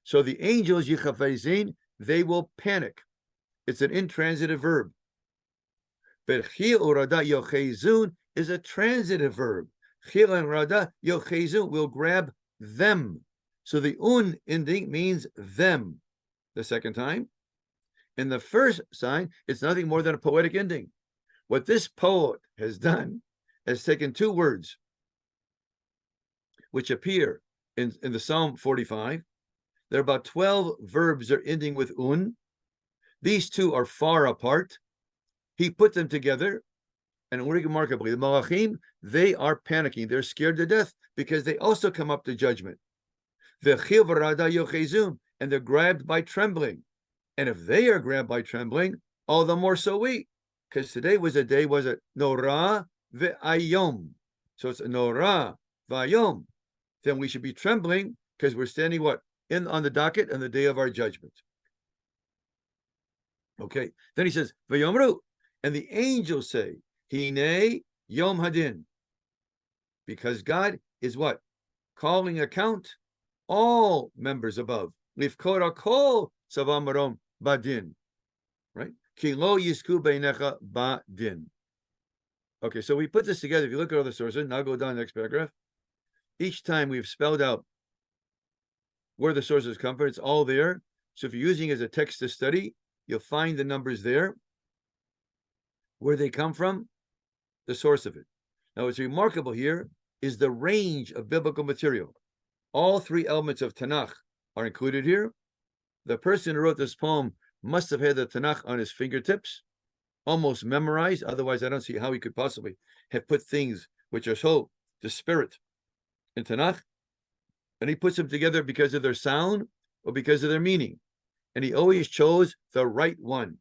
So the angels, yichafei zin, they will panic. It's an intransitive verb. But chil urada yochezun is a transitive verb. Chil and rada yochezun will grab them. So the un ending means them. The second time. In the first sign, it's nothing more than a poetic ending. What this poet has done is taken two words which appear in the Psalm 45. There are about 12 verbs that are ending with un. These two are far apart. He put them together, and remarkably, the malachim, they are panicking. They're scared to death because they also come up to judgment. And they're grabbed by trembling. And if they are grabbed by trembling, all the more so we. Because today was a day, was it Norah ve'ayom? So it's Norah ve'ayom. Then we should be trembling because we're standing what? On the docket on the day of our judgment. Okay. Then he says, Vayomru, and the angels say, Hine Yom Hadin. Because God is what? Calling account all members above. Lifkora kol savamarom badin. Right? Ki lo yisku beinecha badin. Okay, so we put this together. If you look at other sources, now go down to the next paragraph. Each time we've spelled out where the sources come from, it's all there. So if you're using it as a text to study, you'll find the numbers there. Where they come from, the source of it. Now, what's remarkable here is the range of biblical material. All three elements of Tanakh are included here. The person who wrote this poem must have had the Tanakh on his fingertips, almost memorized. Otherwise, I don't see how he could possibly have put things which are so disparate in Tanakh. And he puts them together because of their sound or because of their meaning. And he always chose the right one.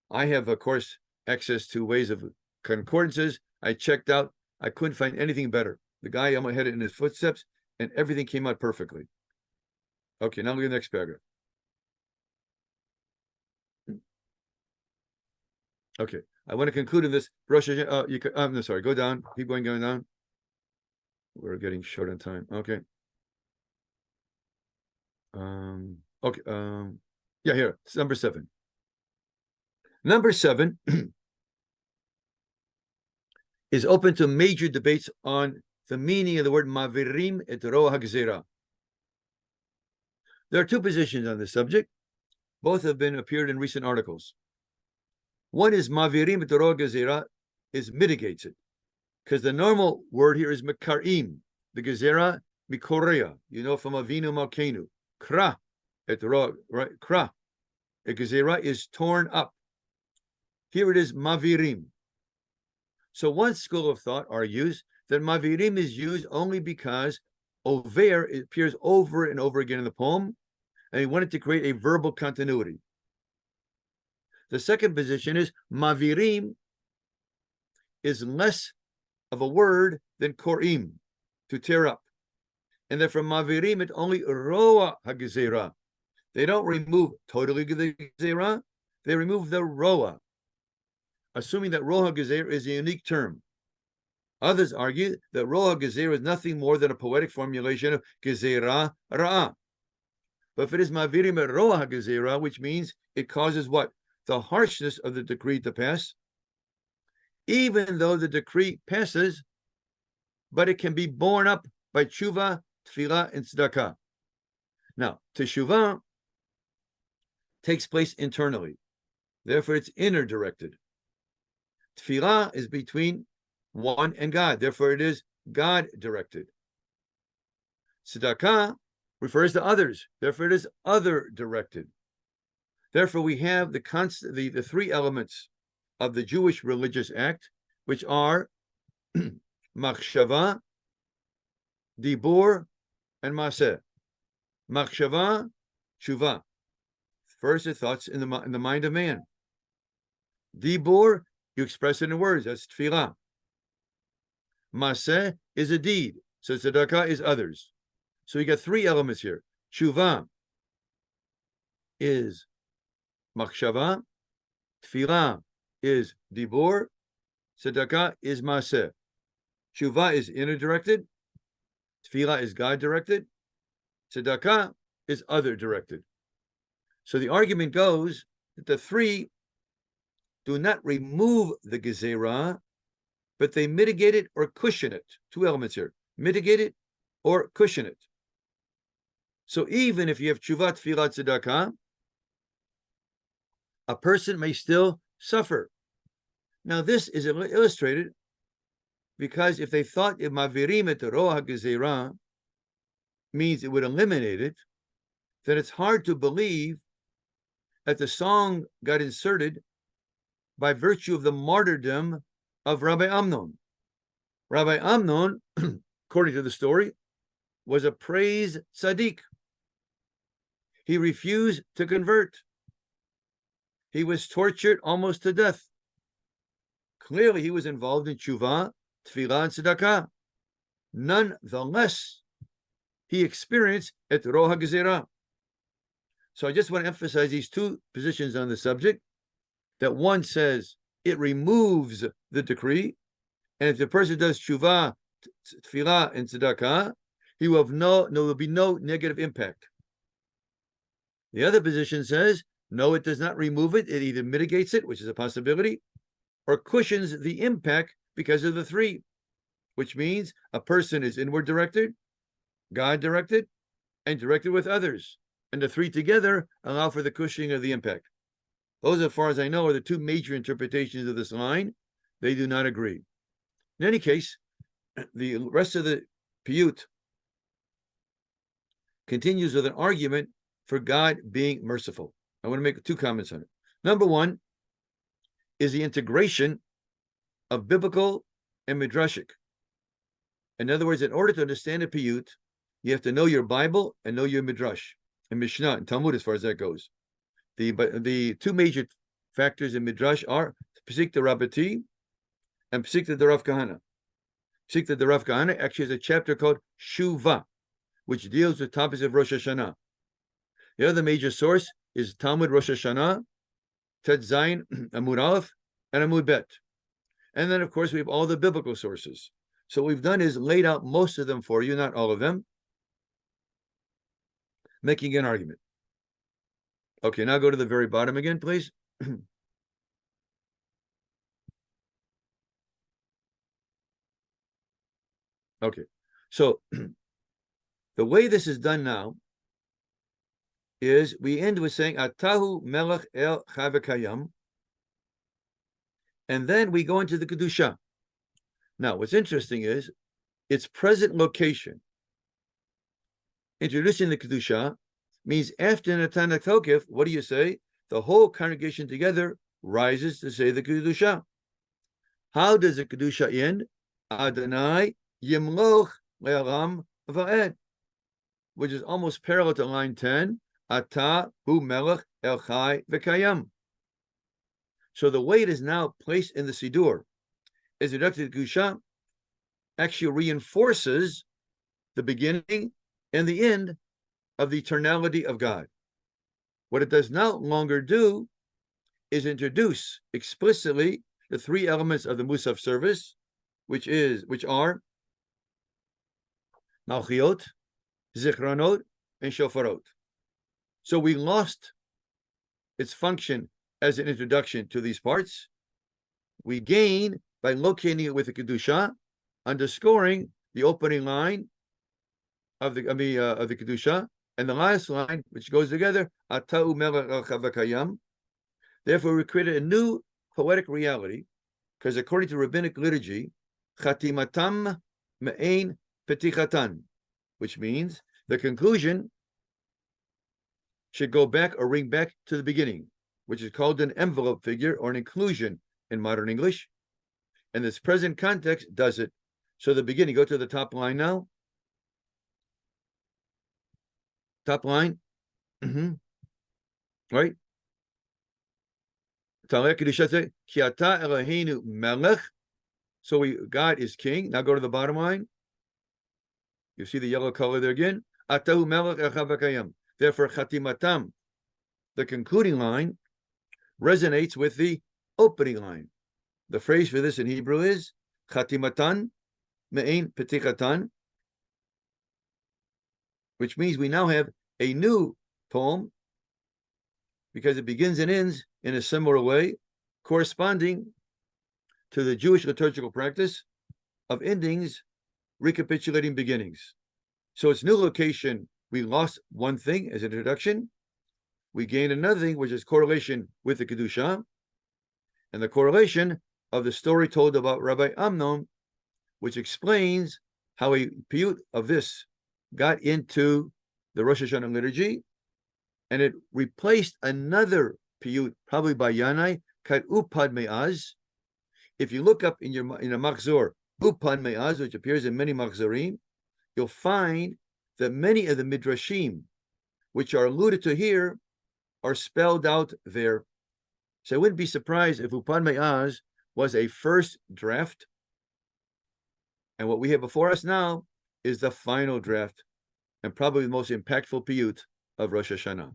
I have, of course, access to ways of concordances. I checked out. I couldn't find anything better. The guy almost had it in his footsteps, and everything came out perfectly. Okay, now look at the next paragraph. Okay, I want to conclude in this. I'm sorry, go down. Keep going down. We're getting short on time. Okay. Okay. Yeah, here. It's number 7. Number 7 is open to major debates on the meaning of the word mavirim et roa hagzera. There are two positions on this subject. Both have appeared in recent articles. One is mavirim et roa hagzera is mitigates it, because the normal word here is mekarim, the gezera mikorea. You know from Avinu Malkeinu, kra et roa, right? Kra. A gezera is torn up. Here it is mavirim. So one school of thought argues that mavirim is used only because over appears over and over again in the poem, and he wanted to create a verbal continuity. The second position is mavirim is less of a word than korim, to tear up. And therefore mavirim it only roa hagezera. They don't remove totally the gezera, they remove the roa, assuming that roa hagezera is a unique term. Others argue that roa hagezera is nothing more than a poetic formulation of gezera ra'a. But if it is mavirim roa hagezera, which means it causes what? The harshness of the decree to pass, even though the decree passes, but it can be borne up by tshuva, tefillah, and tzedakah. Now, teshuvah takes place internally. Therefore, it's inner directed. Tefillah is between one and God. Therefore, it is God directed. Tzedakah refers to others. Therefore, it is other directed. Therefore, we have the three elements of the Jewish religious act, which are machshava, dibur, and maseh. Machshava, tshuva. First, the thoughts in the mind of man. Dibur, you express it in words. That's tefillah. Maseh is a deed. So tzedakah is others. So you got three elements here. Tshuva is machshava. Tefillah is dibur. Tzedakah is maseh. Tshuva is inner directed. Tefillah is God directed. Tzedakah is other directed. So the argument goes that the three do not remove the gezerah, but they mitigate it or cushion it. Two elements here: mitigate it or cushion it. So even if you have tshuva, tefillah, tzedakah, a person may still suffer Now, this is illustrated because if they thought if mavirim et roha gezerah means it would eliminate it, then it's hard to believe that the song got inserted by virtue of the martyrdom of Rabbi Amnon. Rabbi Amnon, according to the story, was a praised tzaddik. He refused to convert. He was tortured almost to death. Clearly, he was involved in tshuva, tefillah, and tzedakah. Nonetheless, he experienced et roha gezerah. So I just want to emphasize these two positions on the subject, that one says it removes the decree, and if the person does tshuva, tefillah, and tzedakah, he will have there will be no negative impact. The other position says, no, it does not remove it. It either mitigates it, which is a possibility, or cushions the impact because of the three, which means a person is inward directed, God directed, and directed with others. And the three together allow for the cushioning of the impact. Those, as far as I know, are the two major interpretations of this line. They do not agree. In any case, the rest of the piyut continues with an argument for God being merciful. I want to make two comments on it. Number one is the integration of biblical and midrashic. In other words, in order to understand a piyut, you have to know your Bible and know your midrash and Mishnah and Talmud, as far as that goes. The two major factors in midrash are Pesik de Rabbati and Pesik de Rav Kahana. Pesik de Rav Kahana actually has a chapter called Shuvah, which deals with topics of Rosh Hashanah. The other major source is Talmud Rosh Hashanah, Tet Zayin, Amud Aleph, and Amud Bet. And then, of course, we have all the biblical sources. So what we've done is laid out most of them for you, not all of them, making an argument. Okay, now go to the very bottom again, please. Okay, so the way this is done now is we end with saying Atahu Melech El Chavekayam, and then we go into the Kedusha. Now, what's interesting is its present location. Introducing the Kedusha means after Unetaneh Tokef, what do you say? The whole congregation together rises to say the Kedusha. How does the Kedusha end? Adonai Yimloch Le'olam Va'ed, which is almost parallel to line 10. Ata hu melech el chai v'kayam. So the way it is now placed in the Siddur is introduced Kedusha actually reinforces the beginning and the end of the eternality of God. What it does no longer do is introduce explicitly the three elements of the Musaf service, which are Malchiot, Zichronot, and Shofarot. So we lost its function as an introduction to these parts. We gain by locating it with the Kedusha, underscoring the opening line of the Kedusha, and the last line, which goes together, Atau Melech El Chavekayam. Therefore, we created a new poetic reality, because according to rabbinic liturgy, Chatimatam Me'ein Petichatan, which means the conclusion should go back or ring back to the beginning, which is called an envelope figure or an inclusion in modern English. And this present context does it. So the beginning, go to the top line now. Top line. Right? So God is king. Now go to the bottom line. You see the yellow color there again. Atahu melech echavakayam. Therefore, chatimatam, the concluding line, resonates with the opening line. The phrase for this in Hebrew is chatimatan me'ein petichatan, which means we now have a new poem because it begins and ends in a similar way, corresponding to the Jewish liturgical practice of endings recapitulating beginnings. So its new location, we lost one thing as an introduction. We gained another thing, which is correlation with the Kedusha. And the correlation of the story told about Rabbi Amnon, which explains how a piyut of this got into the Rosh Hashanah liturgy, and it replaced another piyut, probably by Yanai, Kad Upad Me'az. If you look up in a Machzor, Upad Me'az, which appears in many Machzorim, you'll find that many of the midrashim, which are alluded to here, are spelled out there. So I wouldn't be surprised if Upad Me'az was a first draft, and what we have before us now is the final draft, and probably the most impactful piyut of Rosh Hashanah.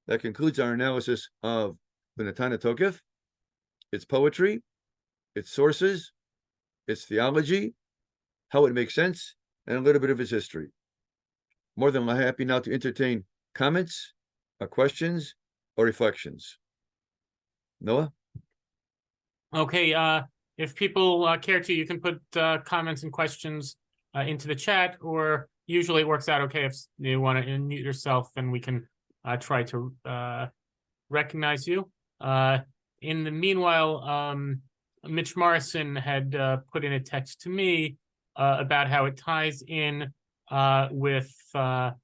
That concludes our analysis of Unetaneh Tokef, its poetry, its sources, its theology, how it makes sense, and a little bit of its history. More than happy now to entertain comments, questions, or reflections. Noah? Okay, if people care to, you can put comments and questions into the chat, or usually it works out okay if you want to unmute yourself and we can try to recognize you. In the meanwhile, Mitch Morrison had put in a text to me about how it ties in with the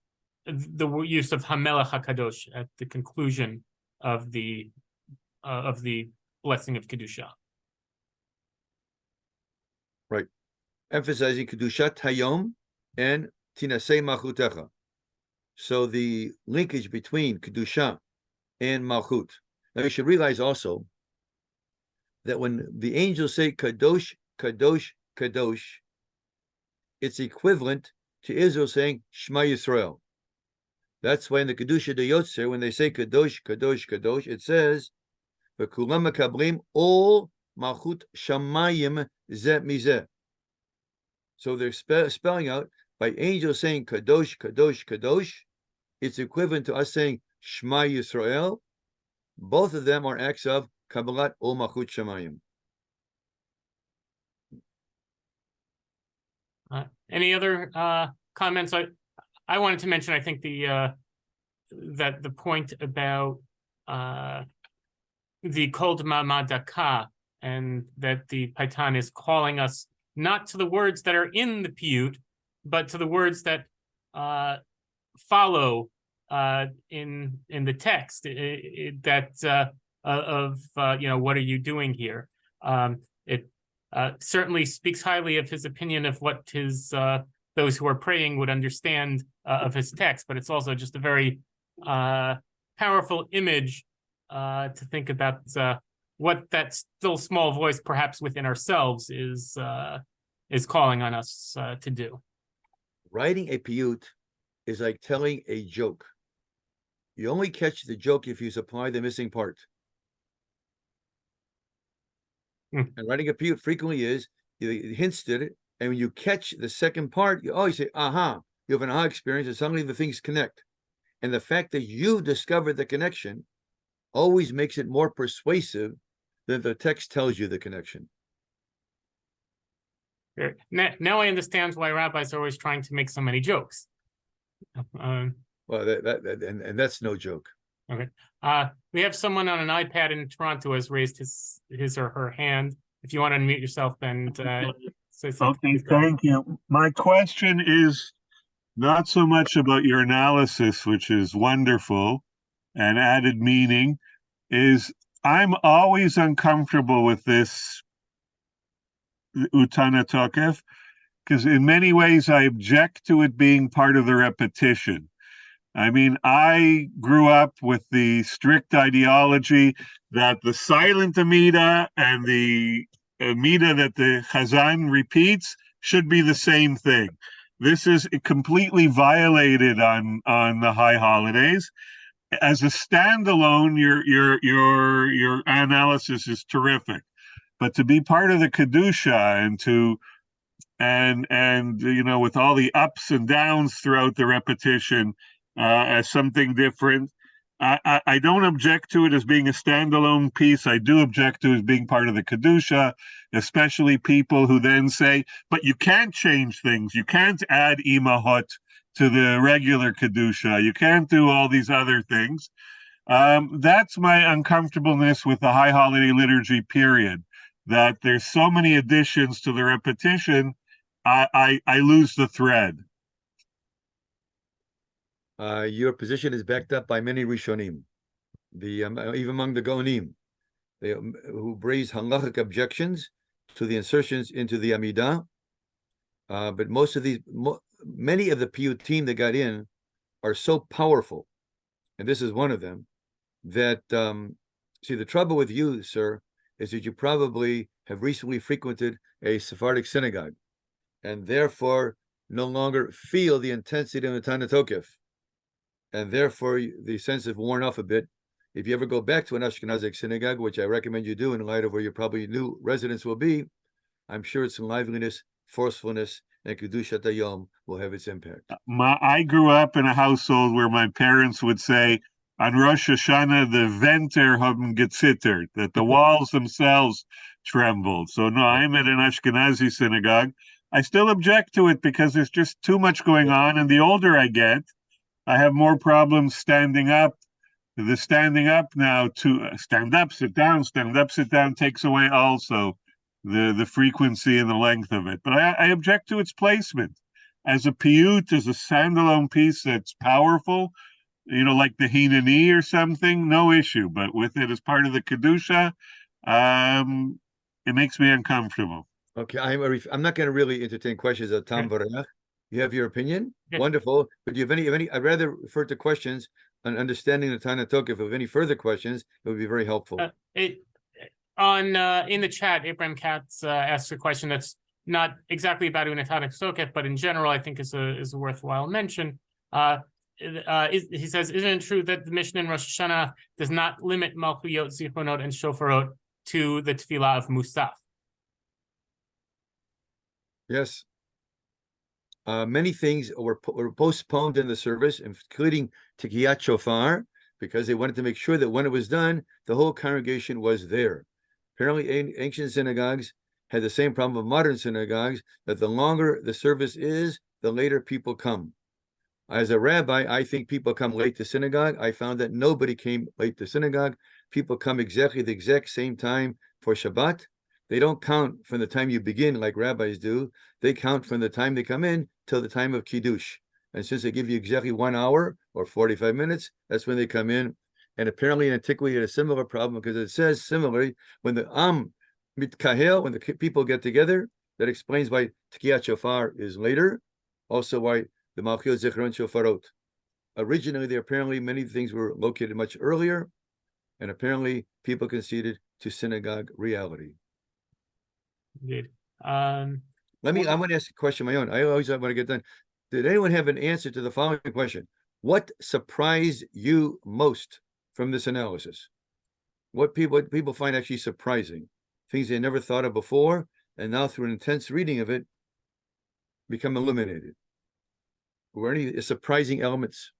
use of Hamelech HaKadosh at the conclusion of the blessing of Kedusha. Right. Emphasizing Kedushat Hayom and Tinasei Malchutecha. So the linkage between Kedusha and Malchut. Now you should realize also that when the angels say Kadosh, Kadosh, Kadosh, it's equivalent to Israel saying Shema Yisrael. That's why in the Kedusha de Yotzer, when they say Kadosh, Kadosh, Kadosh, it says V'kulam makablim all Malchut Shamayim zeh mizeh. So they're spelling out by angels saying Kadosh, Kadosh, Kadosh. It's equivalent to us saying Shema Yisrael. Both of them are acts of Kabbalat Ol Malchut Shamayim. Any other comments? I wanted to mention, I think that the point about the Kol D'ma Daka, and that the Paitan is calling us not to the words that are in the piyut, but to the words that follow in the text. What are you doing here? It certainly speaks highly of his opinion of what those who are praying would understand of his text, but it's also just a very powerful image to think about what that still small voice, perhaps within ourselves, is calling on us to do. Writing a piyut is like telling a joke. You only catch the joke if you supply the missing part. And writing a piyut frequently is, it hints at it, and when you catch the second part, you say, aha, you have an aha experience, and suddenly the things connect. And the fact that you discovered the connection always makes it more persuasive than the text tells you the connection. Now I understand why rabbis are always trying to make so many jokes. Well, that's no joke. Okay. We have someone on an iPad in Toronto who has raised his or her hand. If you want to unmute yourself and say something. Okay, thank you. My question is not so much about your analysis, which is wonderful and added meaning, is I'm always uncomfortable with this Unetaneh Tokef, because in many ways I object to it being part of the repetition. I mean, I grew up with the strict ideology that the silent Amida and the Amida that the Chazan repeats should be the same thing. This is completely violated on the high holidays. As a standalone, your analysis is terrific, but to be part of the Kedusha and with all the ups and downs throughout the repetition as something different, I don't object to it as being a standalone piece. I do object to it as being part of the Kedusha, especially people who then say, but you can't change things. You can't add imahot to the regular Kedusha. You can't do all these other things. That's my uncomfortableness with the high holiday liturgy period. that there's so many additions to the repetition, I lose the thread. Your position is backed up by many Rishonim, even among the Gonim, who raise halachic objections to the insertions into the Amidah. But many of the piyutim that got in are so powerful, and this is one of them, that, see, the trouble with you, sir, is that you probably have recently frequented a Sephardic synagogue, and therefore no longer feel the intensity of Unetaneh Tokef, and therefore the sense is worn off a bit. If you ever go back to an Ashkenazic synagogue, which I recommend you do in light of where your probably new residents will be, I'm sure its liveliness, forcefulness, and Kedushat Hayom will have its impact. I grew up in a household where my parents would say, on Rosh Hashanah, the Venter haben gezittert, that the walls themselves trembled. So no, I'm at an Ashkenazi synagogue. I still object to it because there's just too much going on, and the older I get, I have more problems standing up. The standing up now to stand up, sit down, stand up, sit down takes away also the frequency and the length of it. But I object to its placement as a piyut, as a standalone piece that's powerful, like the Hinani or something, no issue. But with it as part of the Kedusha, it makes me uncomfortable. Okay, I'm not going to really entertain questions of Tam Varach. You have your opinion? Yeah. Wonderful. But do you have any? I'd rather refer to questions on understanding the Unetaneh Tokef. If you have any further questions, it would be very helpful. In the chat, Abraham Katz asks a question that's not exactly about Unetaneh Tokef, but in general, I think is a worthwhile mention. He says, isn't it true that the Mishnah in Rosh Hashanah does not limit Malchuyot, Zichronot, and Shofarot to the Tefillah of Musaf? Yes. Many things were postponed in the service, including Tikiyat Shofar, because they wanted to make sure that when it was done, the whole congregation was there. Apparently, ancient synagogues had the same problem of modern synagogues, that the longer the service is, the later people come. As a rabbi, I think people come late to synagogue. I found that nobody came late to synagogue. People come exactly the exact same time for Shabbat. They don't count from the time you begin like rabbis do. They count from the time they come in till the time of Kiddush. And since they give you exactly 1 hour or 45 minutes, that's when they come in. And apparently in antiquity, had a similar problem because it says similarly, when the mitkahel, when the people get together, that explains why Tikiyat Shofar is later. Also why the Malchiyot Zichron Shofarot. Originally, apparently many things were located much earlier, and apparently people conceded to synagogue reality. Indeed. I want to ask a question of my own. I always want to get done. Did anyone have an answer to the following question? What surprised you most from this analysis? What people find actually surprising? Things they never thought of before, and now through an intense reading of it, become illuminated. Were any surprising elements?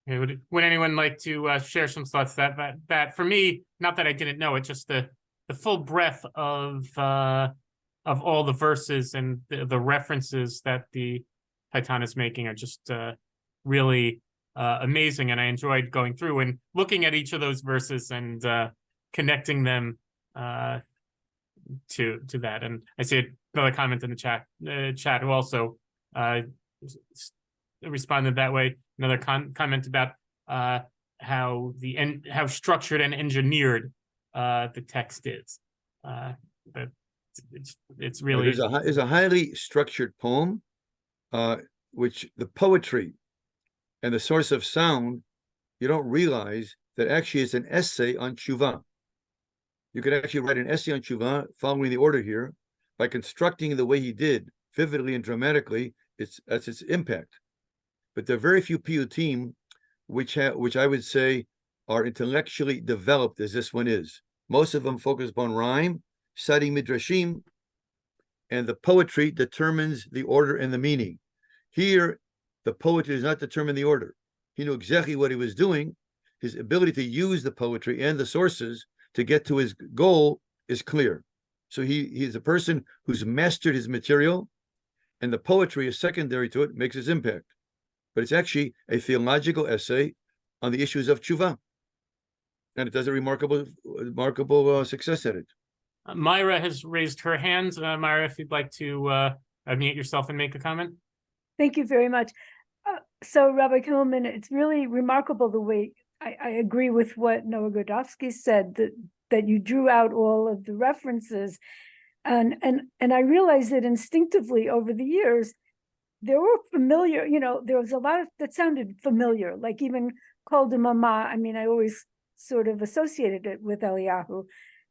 Okay, would anyone like to share some thoughts that for me, not that I didn't know it, just the full breadth of all the verses and the references that the Titan is making are just really amazing, and I enjoyed going through and looking at each of those verses and connecting them to that. And I see another comment in the chat who also responded that way. Another comment about how structured and engineered the text is. But it's really there's a highly structured poem, which the poetry and the source of sound, you don't realize that actually it's an essay on tshuva. You could actually write an essay on tshuva following the order here by constructing the way he did, vividly and dramatically. That's its impact. But there are very few piyutim which I would say are intellectually developed as this one is. Most of them focus upon rhyme, studying midrashim, and the poetry determines the order and the meaning. Here, the poetry does not determine the order. He knew exactly what he was doing. His ability to use the poetry and the sources to get to his goal is clear. So he's a person who's mastered his material, and the poetry is secondary to it, makes its impact. But it's actually a theological essay on the issues of tshuva. and it does a remarkable success at it. Myra has raised her hands. Myra, if you'd like to unmute yourself and make a comment. Thank you very much. So, Rabbi Kimmelman, it's really remarkable the way I agree with what Noah Grodowski said, that you drew out all of the references. And I realized that instinctively over the years, there were familiar, there was a lot of that sounded familiar, like even Kol Mama. I mean, I always sort of associated it with Eliyahu.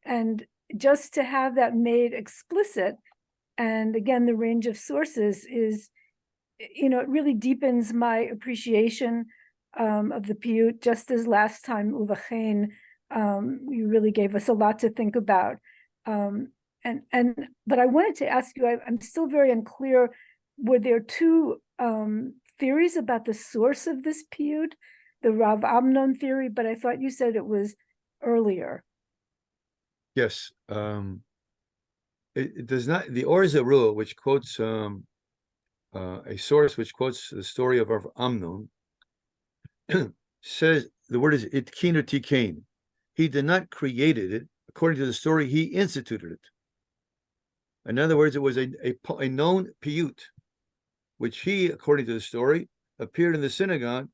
And just to have that made explicit, and again, the range of sources is, it really deepens my appreciation of the piyut, just as last time, Uvachein, you really gave us a lot to think about. But I wanted to ask you, I'm still very unclear, were there two theories about the source of this piyut, the Rav Amnon theory, but I thought you said it was earlier. Yes. It does not, the Or Zarua, which quotes a source which quotes the story of Rav Amnon, says the word is itkin or tikain. He did not create it. According to the story, he instituted it. In other words, it was a known piyut, which he, according to the story, appeared in the synagogue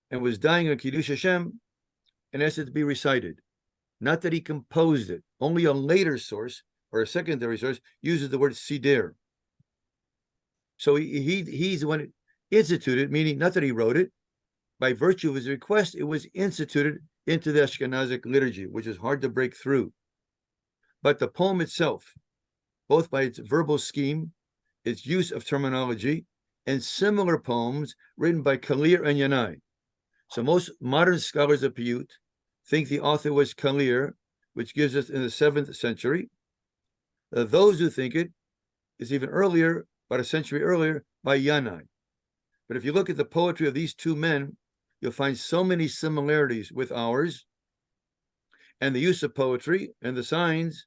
and was dying on Kiddush Hashem and asked it to be recited. Not that he composed it. Only a later source or a secondary source uses the word sider. So he's the one who instituted, meaning not that he wrote it. By virtue of his request, it was instituted into the Ashkenazic liturgy, which is hard to break through. But the poem itself, both by its verbal scheme, its use of terminology, and similar poems written by Kalir and Yanai. So most modern scholars of piyut think the author was Kalir, which gives us in the 7th century. Those who think it is even earlier, about a century earlier, by Yanai. But if you look at the poetry of these two men, you'll find so many similarities with ours. And the use of poetry and the signs,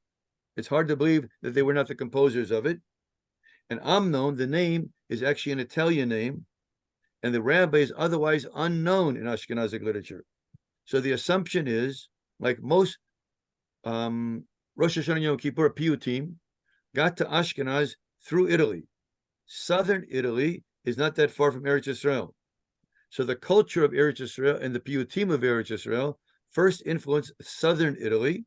it's hard to believe that they were not the composers of it. And Amnon, the name, is actually an Italian name, and the rabbi is otherwise unknown in Ashkenazic literature. So the assumption is, like most Rosh Hashanah Yom Kippur piyutim, got to Ashkenaz through Italy. Southern Italy is not that far from Eretz Yisrael. So the culture of Eretz Yisrael and the piyutim of Eretz Yisrael first influenced southern Italy,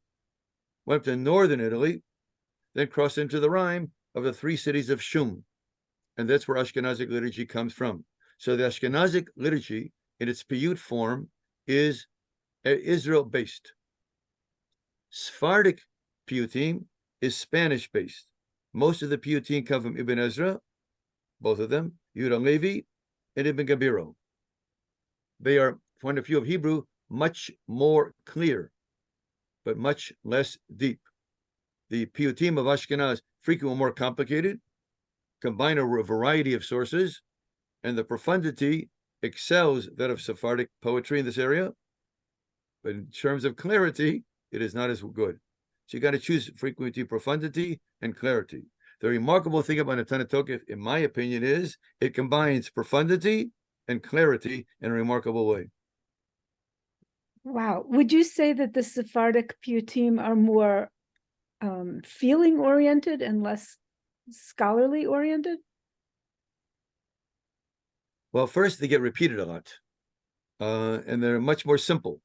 went to northern Italy, then crossed into the Rhine of the 3 cities of Shum. And that's where Ashkenazic liturgy comes from. So the Ashkenazic liturgy in its piyut form is Israel-based. Sephardic piyutim is Spanish-based. Most of the piyutim come from Ibn Ezra, both of them, Yehuda Levi, and Ibn Gabiro. They are, from the point of view of Hebrew, much more clear, but much less deep. The piyutim of Ashkenaz frequently more complicated, combine a variety of sources, and the profundity excels that of Sephardic poetry in this area. But in terms of clarity, it is not as good. So you got to choose frequency, profundity, and clarity. The remarkable thing about Unetaneh Tokef, in my opinion, is it combines profundity and clarity in a remarkable way. Wow. Would you say that the Sephardic piyutim are more feeling-oriented and less scholarly-oriented? Well, first, they get repeated a lot, and they're much more simple.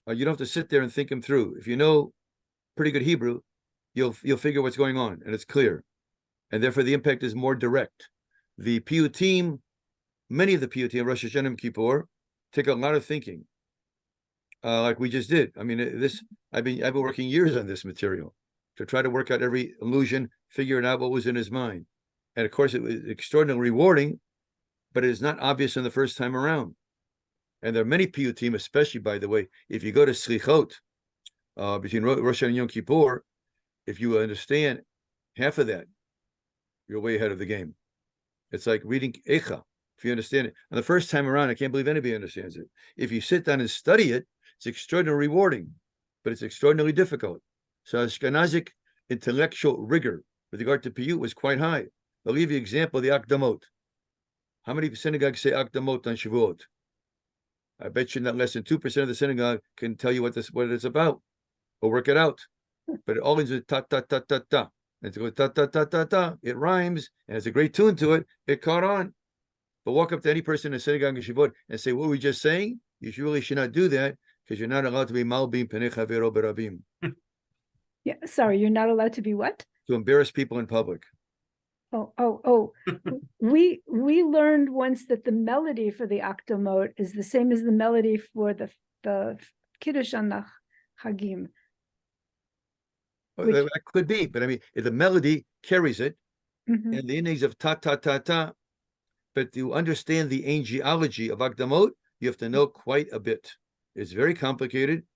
You don't have to sit there and think them through. If you know pretty good Hebrew, you'll figure what's going on, and it's clear. And therefore, the impact is more direct. The piyutim, many of the piyutim, Rosh Hashanah Yom Kippur, take a lot of thinking, like we just did. I mean, I've been working years on this material to try to work out every allusion, figuring out what was in his mind. And of course, it was extraordinarily rewarding, but it is not obvious in the first time around. And there are many piyutim, especially, by the way, if you go to Slichot, between Rosh Hashanah and Yom Kippur, if you understand half of that, you're way ahead of the game. It's like reading Echa, if you understand it. And the first time around, I can't believe anybody understands it. If you sit down and study it, it's extraordinarily rewarding, but it's extraordinarily difficult. So Ashkenazic intellectual rigor with regard to piyut was quite high. I'll give you an example of the Akdamot. How many synagogues say Akdamot on Shavuot? I bet you not less than 2% of the synagogue can tell you what it's about or work it out. But it all ends with ta ta ta ta ta. And to go ta ta ta ta ta, it rhymes and has a great tune to it. It caught on. But walk up to any person in a synagogue in Shavuot and say, what were we just saying? You really should not do that because you're not allowed to be malbim penei chavero berabim. Yeah, sorry, you're not allowed to be what? To embarrass people in public. Oh. We learned once that the melody for the Akdamot is the same as the melody for the Kiddush on the Hagim. Well, Which- that could be, but I mean, if the melody carries it, Mhm. and the endings of ta ta ta ta, but to understand the angelology of Akdamot, you have to know quite a bit. It's very complicated.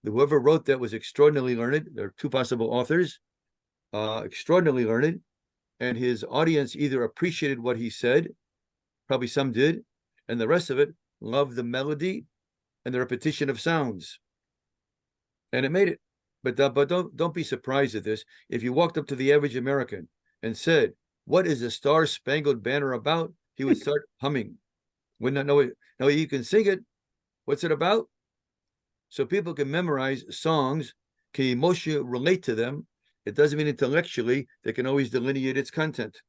Whoever wrote that was extraordinarily learned. There are two possible authors, extraordinarily learned, and his audience either appreciated what he said, probably some did, and the rest of it loved the melody and the repetition of sounds, and it made it. But don't be surprised at this. If you walked up to the average American and said, "What is the Star-Spangled Banner about?" he would start humming. Would not know it. No, you can sing it. What's it about? So people can memorize songs, can emotionally relate to them. It doesn't mean intellectually they can always delineate its content.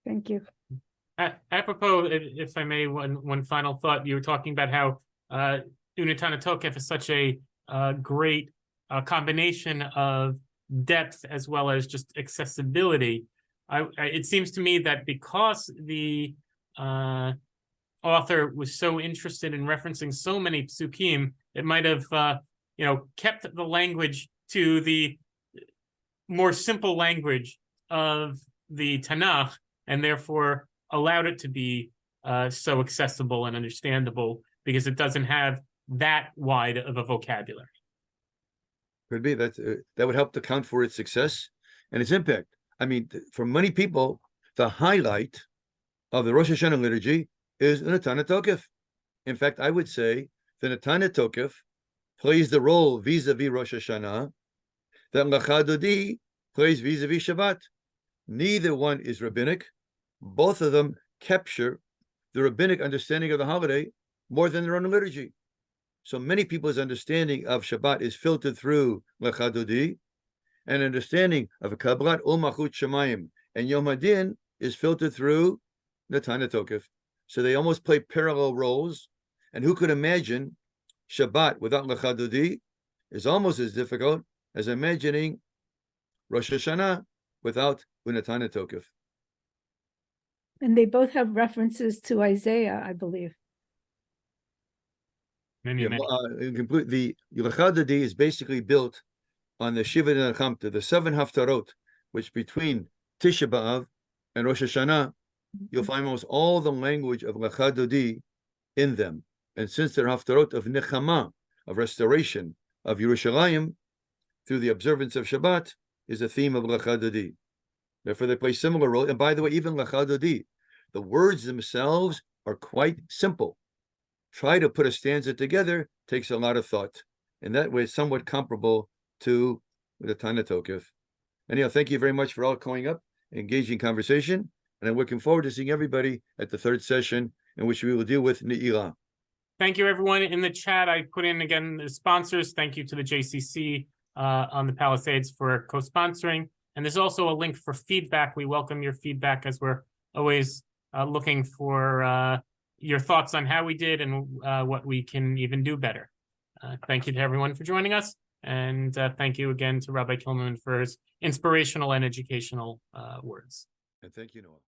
Thank you. Apropos, if I may, one final thought. You were talking about how Unetaneh Tokef is such a great combination of depth as well as just accessibility. It seems to me that because the author was so interested in referencing so many psukim, it might have kept the language to the more simple language of the Tanakh, and therefore allowed it to be so accessible and understandable because it doesn't have that wide of a vocabulary. Could be that would help to account for its success and its impact. I mean, for many people, the highlight of the Rosh Hashanah liturgy is Unetaneh Tokef. In fact, I would say the Unetaneh Tokef plays the role vis-a-vis Rosh Hashanah that Lecha Dodi plays vis-a-vis Shabbat. Neither one is rabbinic. Both of them capture the rabbinic understanding of the holiday more than their own liturgy. So many people's understanding of Shabbat is filtered through Lecha Dodi, and understanding of Kabbalat Ul Malchut Shemayim and Yom Hadin is filtered through Unetaneh Tokef. So they almost play parallel roles. And who could imagine Shabbat without Lecha Dodi is almost as difficult as imagining Rosh Hashanah without Unetaneh Tokef. And they both have references to Isaiah, I believe. Many. The Lecha Dodi is basically built on the Shiva Nechamta, the 7 Haftarot, which between Tisha B'Av and Rosh Hashanah, you'll find almost all the language of Lecha Dodi in them. And since they're Haftarot of Nechama, of restoration of Yerushalayim, through the observance of Shabbat, is a theme of Lecha Dodi. Therefore, they play similar role. And by the way, even Lecha Dodi, the words themselves are quite simple. Try to put a stanza together takes a lot of thought. And that way, it's somewhat comparable to Unetaneh Tokef. Anyhow, thank you very much for all coming up, engaging conversation. And I'm looking forward to seeing everybody at the third session, in which we will deal with Ne'ilah. Thank you, everyone. In the chat, I put in, again, the sponsors. Thank you to the JCC on the Palisades for co-sponsoring. And there's also a link for feedback. We welcome your feedback, as we're always looking for your thoughts on how we did and what we can even do better. Thank you to everyone for joining us. And thank you again to Rabbi Kilman for his inspirational and educational words. And thank you, Noah.